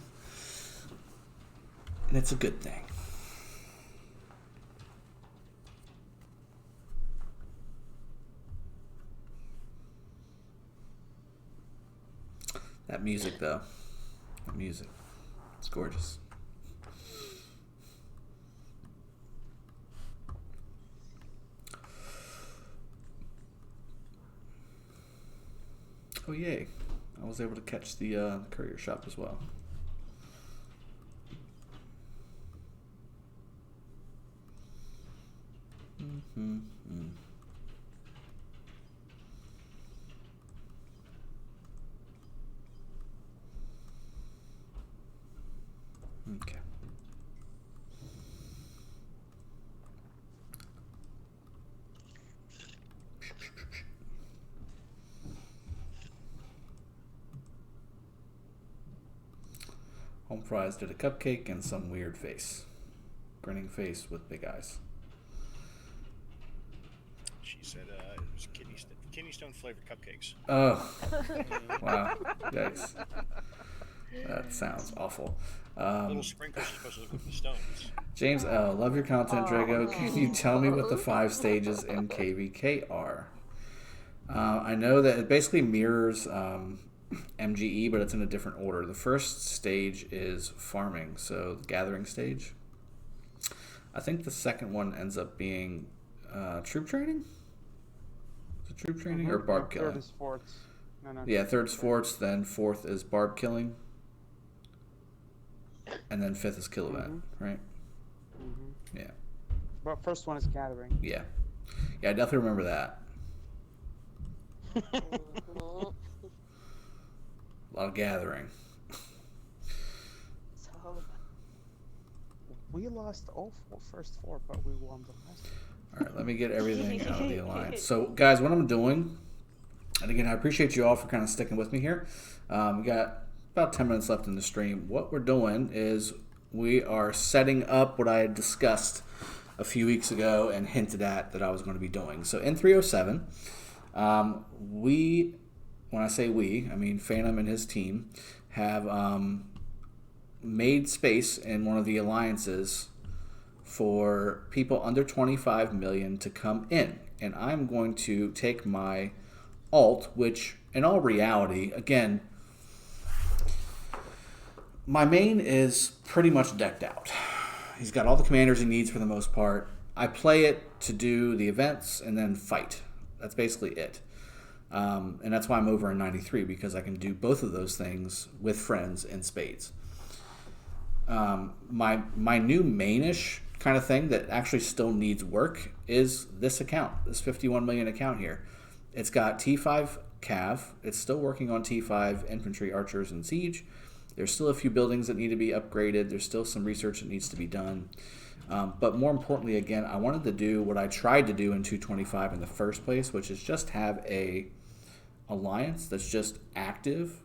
it's a good thing. That music, though. That music. It's gorgeous. Oh, yay. I was able to catch the courier shop as well. Okay. Home Fries did a cupcake and some weird face. Grinning face with big eyes. She said it was kidney stone flavored cupcakes. Oh. Wow. Yikes. That sounds awful. Little sprinkles are supposed to look like the stones. James L. Love your content, Drago. Can you tell me what the 5 stages in KVK are? I know that it basically mirrors MGE, but it's in a different order. The first stage is farming, so the gathering stage. I think the second one ends up being troop training? Is it troop training or barb killing? Third is forts. No. Yeah, third's forts, then fourth is barb killing. And then fifth is kill event, right? Yeah. But first one is gathering. Yeah. Yeah, I definitely remember that. A lot of gathering. So we lost all first 4, but we won the last one. All right, let me get everything out of the alliance. So, guys, what I'm doing, and again, I appreciate you all for kind of sticking with me here. We got about 10 minutes left in the stream. What we're doing is we are setting up what I had discussed a few weeks ago and hinted at that I was going to be doing. So in 307, when I say we, I mean Phantom and his team, have made space in one of the alliances for people under 25 million to come in. And I'm going to take my alt, which in all reality, again, my main is pretty much decked out. He's got all the commanders he needs for the most part. I play it to do the events and then fight. That's basically it. And that's why I'm over in 93, because I can do both of those things with friends in spades. My new mainish kind of thing that actually still needs work is this account, this 51 million account here. It's got T5 Cav. It's still working on T5 infantry, archers, and siege. There's still a few buildings that need to be upgraded. There's still some research that needs to be done. But more importantly, again, I wanted to do what I tried to do in 225 in the first place, which is just have a alliance that's just active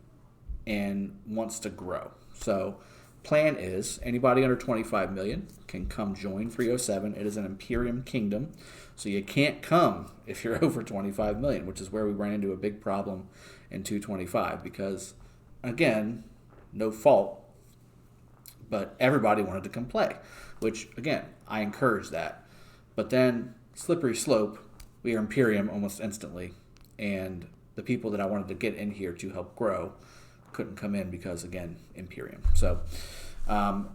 and wants to grow. So plan is anybody under 25 million can come join 307. It is an Imperium kingdom, so you can't come if you're over 25 million, which is where we ran into a big problem in 225 because, again, no fault, but everybody wanted to come play, which, again, I encourage that. But then, slippery slope, we are Imperium almost instantly, and the people that I wanted to get in here to help grow couldn't come in because, again, Imperium. So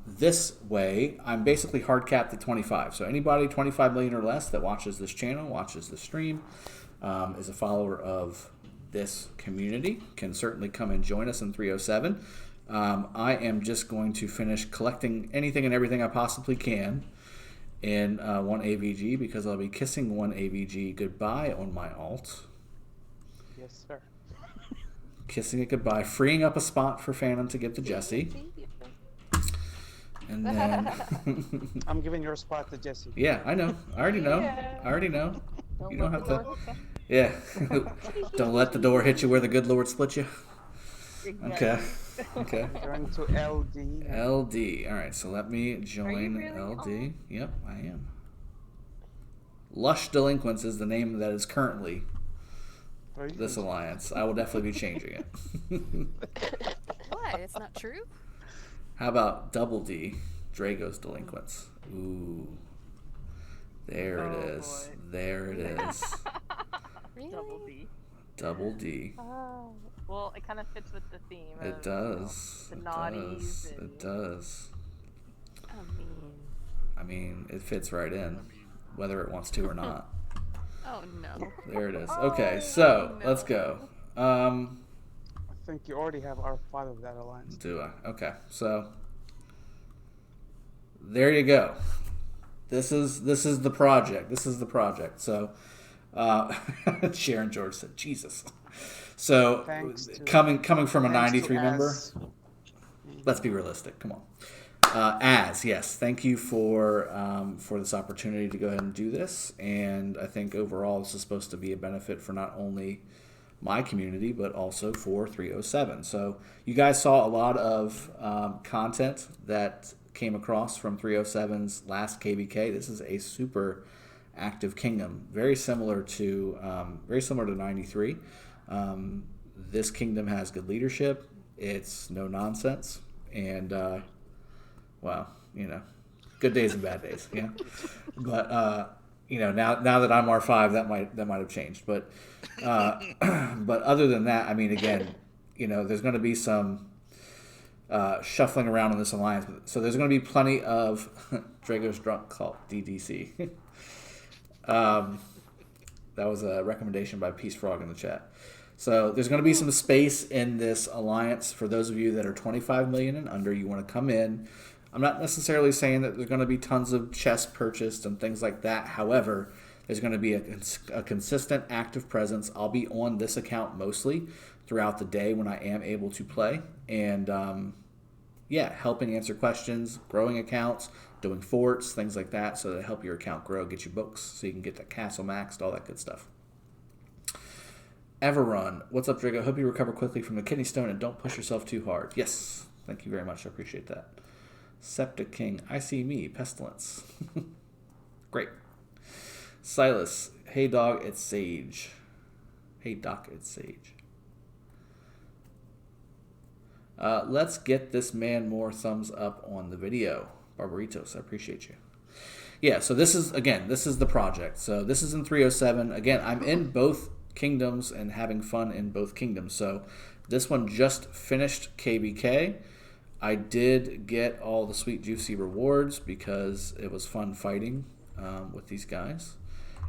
this way, I'm basically hard capped at 25. So anybody 25 million or less that watches this channel, watches this stream, is a follower of this community, can certainly come and join us in 307. I am just going to finish collecting anything and everything I possibly can in 1 AVG because I'll be kissing 1 AVG goodbye on my alt. Yes, sir. Kissing it goodbye, freeing up a spot for Phantom to give to Jesse. And then... I'm giving your spot to Jesse. Yeah, I know. I already know. Yeah. I already know. Don't You don't let have the door to... hit Yeah. Don't let the door hit you where the good Lord split you. Okay. Okay. Going to LD. LD. All right, so let me join really? LD. Yep, I am. Lush Delinquents is the name that is currently this alliance. I will definitely be changing it. What? It's not true? How about Double D, Drago's Delinquents? Ooh. There it is. Boy. There it is. Really? Double D. Double D. Oh, well, it kind of fits with the theme. It of, does. The It naughties. does. And... It does. I I mean, it fits right in, whether it wants to or not. Oh no. There it is. Okay, so let's go. I think you already have our father of that alliance. Do I? Okay, so there you go. This is the project. This is the project. So Sharon George said, "Jesus." So coming from a 93 member, let's be realistic. Come on. Yes, thank you for this opportunity to go ahead and do this. And I think overall this is supposed to be a benefit for not only my community, but also for 307. So you guys saw a lot of content that came across from 307's last KVK. This is a super active kingdom, very similar to 93. This kingdom has good leadership. It's no nonsense, and well, good days and bad days, yeah. But now that I'm R5, that might have changed. But but other than that, I mean, again, there's going to be some shuffling around in this alliance. So there's going to be plenty of Drago's Drunk Cult DDC. That was a recommendation by Peace Frog in the chat. So there's going to be some space in this alliance for those of you that are 25 million and under. You want to come in. I'm not necessarily saying that there's going to be tons of chests purchased and things like that. However, there's going to be a consistent active presence. I'll be on this account mostly throughout the day when I am able to play. And helping answer questions, growing accounts, doing forts, things like that, so to help your account grow, get you books, so you can get the castle maxed, all that good stuff. Everrun, what's up, Drago? Hope you recover quickly from the kidney stone and don't push yourself too hard. Yes, thank you very much. I appreciate that. Septic King, I see me, Pestilence. Great. Silas, hey dog, it's Sage. Hey doc, it's Sage. Let's get this man more thumbs up on the video. Barbaritos, I appreciate you. Yeah, so this is the project. So this is in 307. Again, I'm in both kingdoms and having fun in both kingdoms. So this one just finished KVK. I did get all the sweet juicy rewards because it was fun fighting with these guys.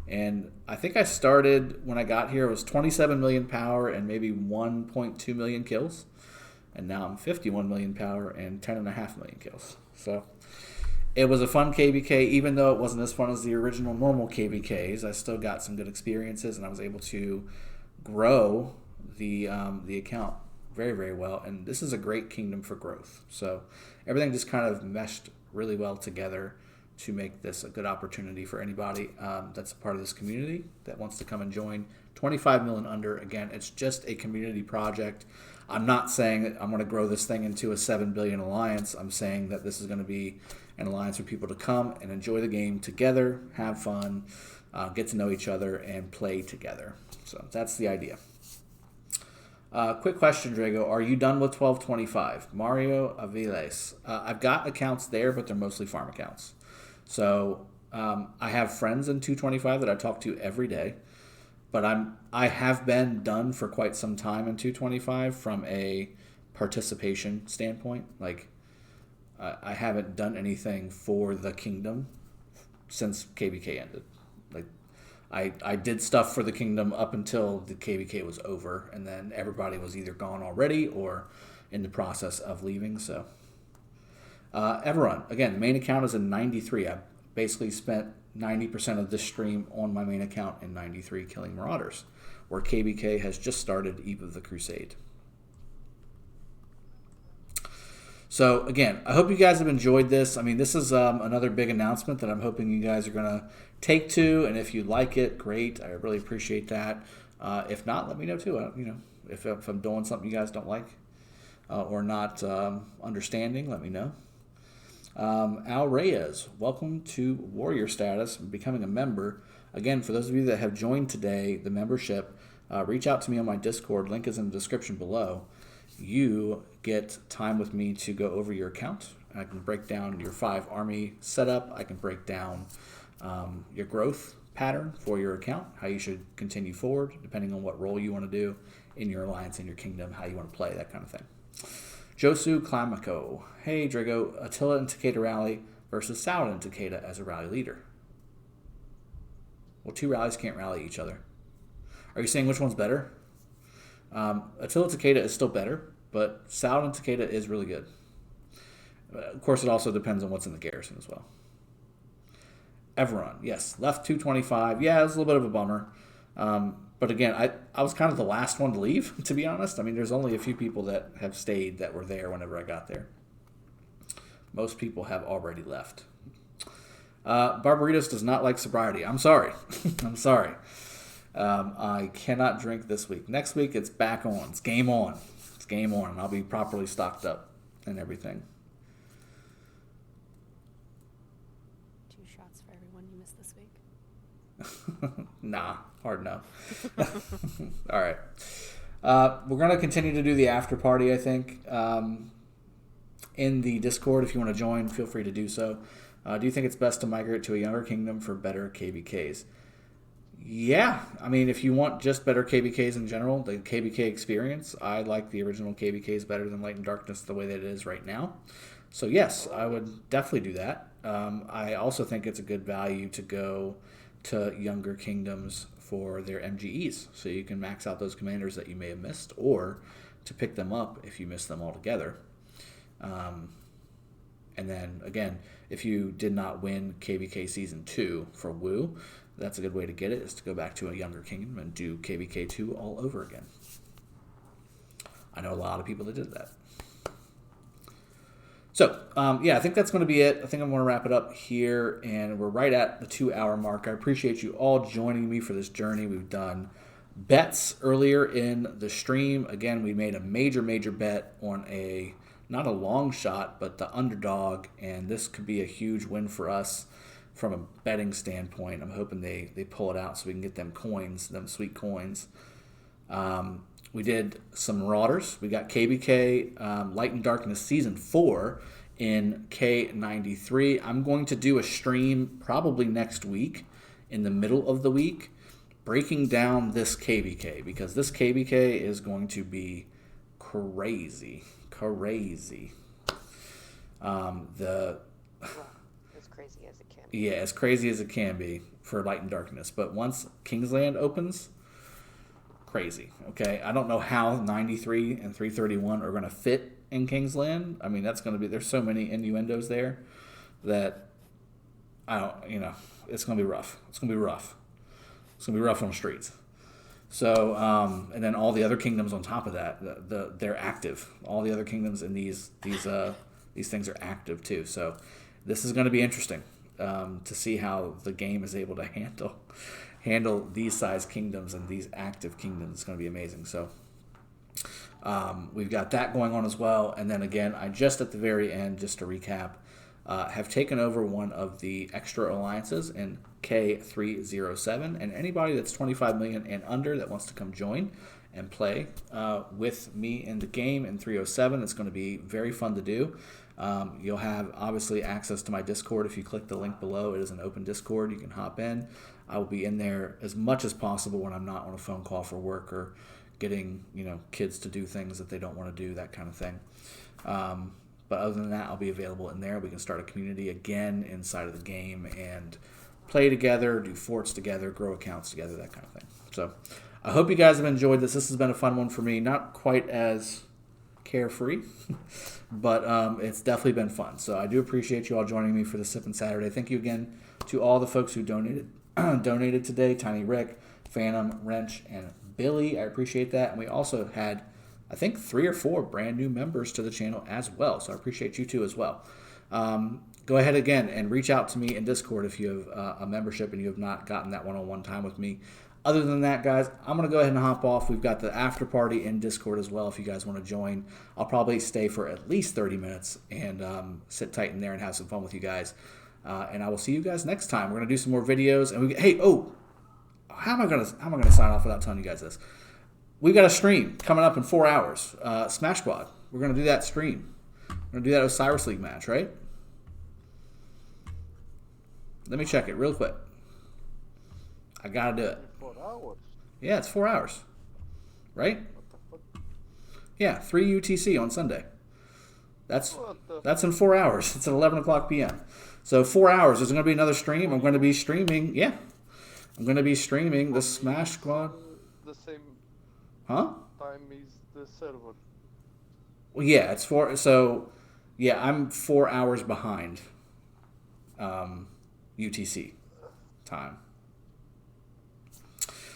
And I think I started, when I got here, it was 27 million power and maybe 1.2 million kills. And now I'm 51 million power and 10.5 million kills. So it was a fun KVK, even though it wasn't as fun as the original normal KVKs. I still got some good experiences, and I was able to grow the account very, very well. And this is a great kingdom for growth. So everything just kind of meshed really well together to make this a good opportunity for anybody that's a part of this community that wants to come and join. 25 million under. Again, it's just a community project. I'm not saying that I'm going to grow this thing into a 7 billion alliance. I'm saying that this is going to be an alliance for people to come and enjoy the game together, have fun, get to know each other, and play together. So that's the idea. Quick question, Drago. Are you done with 1225? Mario Aviles. I've got accounts there, but they're mostly farm accounts. So I have friends in 225 that I talk to every day. But I have been done for quite some time in 225 from a participation standpoint. Like, I haven't done anything for the kingdom since KVK ended. Like, I did stuff for the kingdom up until the KVK was over, and then everybody was either gone already or in the process of leaving. So, Everrun, again, the main account is in 93. I basically spent 90% of this stream on my main account in 93 killing Marauders, where KVK has just started Eve of the Crusade. So again, I hope you guys have enjoyed this. I mean, this is another big announcement that I'm hoping you guys are going to take to, and if you like it, great. I really appreciate that. If not, let me know too. If I'm doing something you guys don't like or not understanding, let me know. Al Reyes, welcome to Warrior Status, becoming a member. Again, for those of you that have joined today, the membership, reach out to me on my Discord. Link is in the description below. You get time with me to go over your account. I can break down your 5 army setup. I can break down your growth pattern for your account, how you should continue forward, depending on what role you want to do in your alliance, in your kingdom, how you want to play, that kind of thing. Josu Klamaco. Hey, Drago. Attila and Takeda rally versus Saladin and Takeda as a rally leader. Well, 2 rallies can't rally each other. Are you saying which one's better? Attila Takeda is still better, but Saladin and Takeda is really good. Of course, it also depends on what's in the garrison as well. Everrun. Yes, left 225. Yeah, it was a little bit of a bummer. But again, I was kind of the last one to leave, to be honest. I mean, there's only a few people that have stayed that were there whenever I got there. Most people have already left. Barbaritos does not like sobriety. I'm sorry. I'm sorry. I cannot drink this week. Next week, it's back on. It's game on. It's game on. I'll be properly stocked up and everything. 2 shots for everyone you missed this week. Nah, hard no. All right. We're going to continue to do the after party, I think. In the Discord, if you want to join, feel free to do so. Do you think it's best to migrate to a younger kingdom for better KVKs? Yeah. I mean, if you want just better KVKs in general, the KVK experience, I like the original KVKs better than Light and Darkness the way that it is right now. So yes, I would definitely do that. I also think it's a good value to go to younger kingdoms for their MGEs, so you can max out those commanders that you may have missed, or to pick them up if you miss them altogether. And then again, if you did not win KVK Season 2 for WoW, that's a good way to get it, is to go back to a younger kingdom and do KVK 2 all over again. I know a lot of people that did that. So, yeah, I think that's going to be it. I think I'm going to wrap it up here, and we're right at the 2-hour mark. I appreciate you all joining me for this journey. We've done bets earlier in the stream. Again, we made a major, major bet on not a long shot, but the underdog, and this could be a huge win for us from a betting standpoint. I'm hoping they pull it out so we can get them coins, them sweet coins. We did some Marauders. We got KVK Light and Darkness Season 4 in K93. I'm going to do a stream probably next week, in the middle of the week, breaking down this KVK, because this KVK is going to be crazy. Crazy. Well, as crazy as it can be. Yeah, as crazy as it can be for Light and Darkness. But once Kingsland opens, crazy. Okay, I don't know how 93 and 331 are going to fit in Kingsland. I mean, that's going to be, there's so many innuendos there that it's going to be rough. It's going to be rough. It's going to be rough on the streets. So, and then all the other kingdoms on top of that, they're active. All the other kingdoms in these things are active too. So, this is going to be interesting to see how the game is able to handle these size kingdoms and these active kingdoms. It's going to be amazing. So, we've got that going on as well. And then again, I just at the very end, just to recap, have taken over one of the extra alliances in K307, and anybody that's 25 million and under that wants to come join and play with me in the game in 307, it's going to be very fun to do. You'll have obviously access to my Discord if you click the link below. It is an open Discord. You can hop in. I will be in there as much as possible when I'm not on a phone call for work or getting kids to do things that they don't want to do, that kind of thing. But other than that, I'll be available in there. We can start a community again inside of the game and play together, do forts together, grow accounts together, that kind of thing. So I hope you guys have enjoyed this. This has been a fun one for me. Not quite as carefree, but it's definitely been fun. So I do appreciate you all joining me for the Sippin' Saturday. Thank you again to all the folks who donated today. Tiny Rick, Phantom, Wrench, and Billy. I appreciate that. And we also had, I think, 3 or 4 brand new members to the channel as well. So I appreciate you too as well. Go ahead again and reach out to me in Discord if you have a membership and you have not gotten that one-on-one time with me. Other than that, guys, I'm going to go ahead and hop off. We've got the after party in Discord as well if you guys want to join. I'll probably stay for at least 30 minutes and sit tight in there and have some fun with you guys. And I will see you guys next time. We're going to do some more videos. And how am I going to sign off without telling you guys this? We've got a stream coming up in 4 hours. Smash Squad. We're going to do that stream. We're going to do that Osiris League match, right? Let me check it real quick. I got to do it. 4 hours? Yeah, it's 4 hours. Right? Yeah, 3 UTC on Sunday. That's in 4 hours. It's at 11 o'clock p.m. So 4 hours. There's going to be another stream. I'm going to be streaming. Yeah. I'm going to be streaming the Smash Squad. The same time is the server. Well, yeah, it's 4. So, yeah, I'm 4 hours behind UTC time.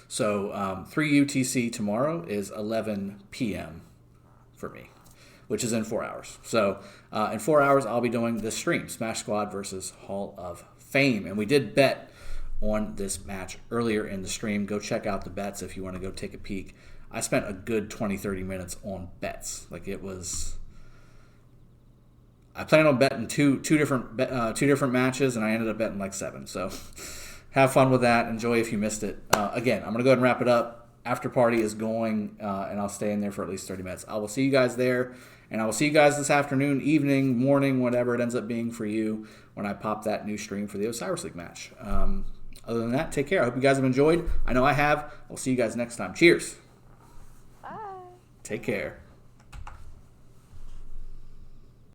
So 3 UTC tomorrow is 11 p.m. for me, which is in 4 hours. So in 4 hours, I'll be doing this stream, Smash Squad versus Hall of Fame. And we did bet on this match earlier in the stream. Go check out the bets if you want to go take a peek. I spent a good 20-30 minutes on bets. Like it was... I planned on betting two different matches, and I ended up betting like 7. So have fun with that. Enjoy if you missed it. Again, I'm going to go ahead and wrap it up. After party is going, and I'll stay in there for at least 30 minutes. I will see you guys there, and I will see you guys this afternoon, evening, morning, whatever it ends up being for you when I pop that new stream for the Osiris League match. Other than that, take care. I hope you guys have enjoyed. I know I have. I'll see you guys next time. Cheers. Bye. Take care.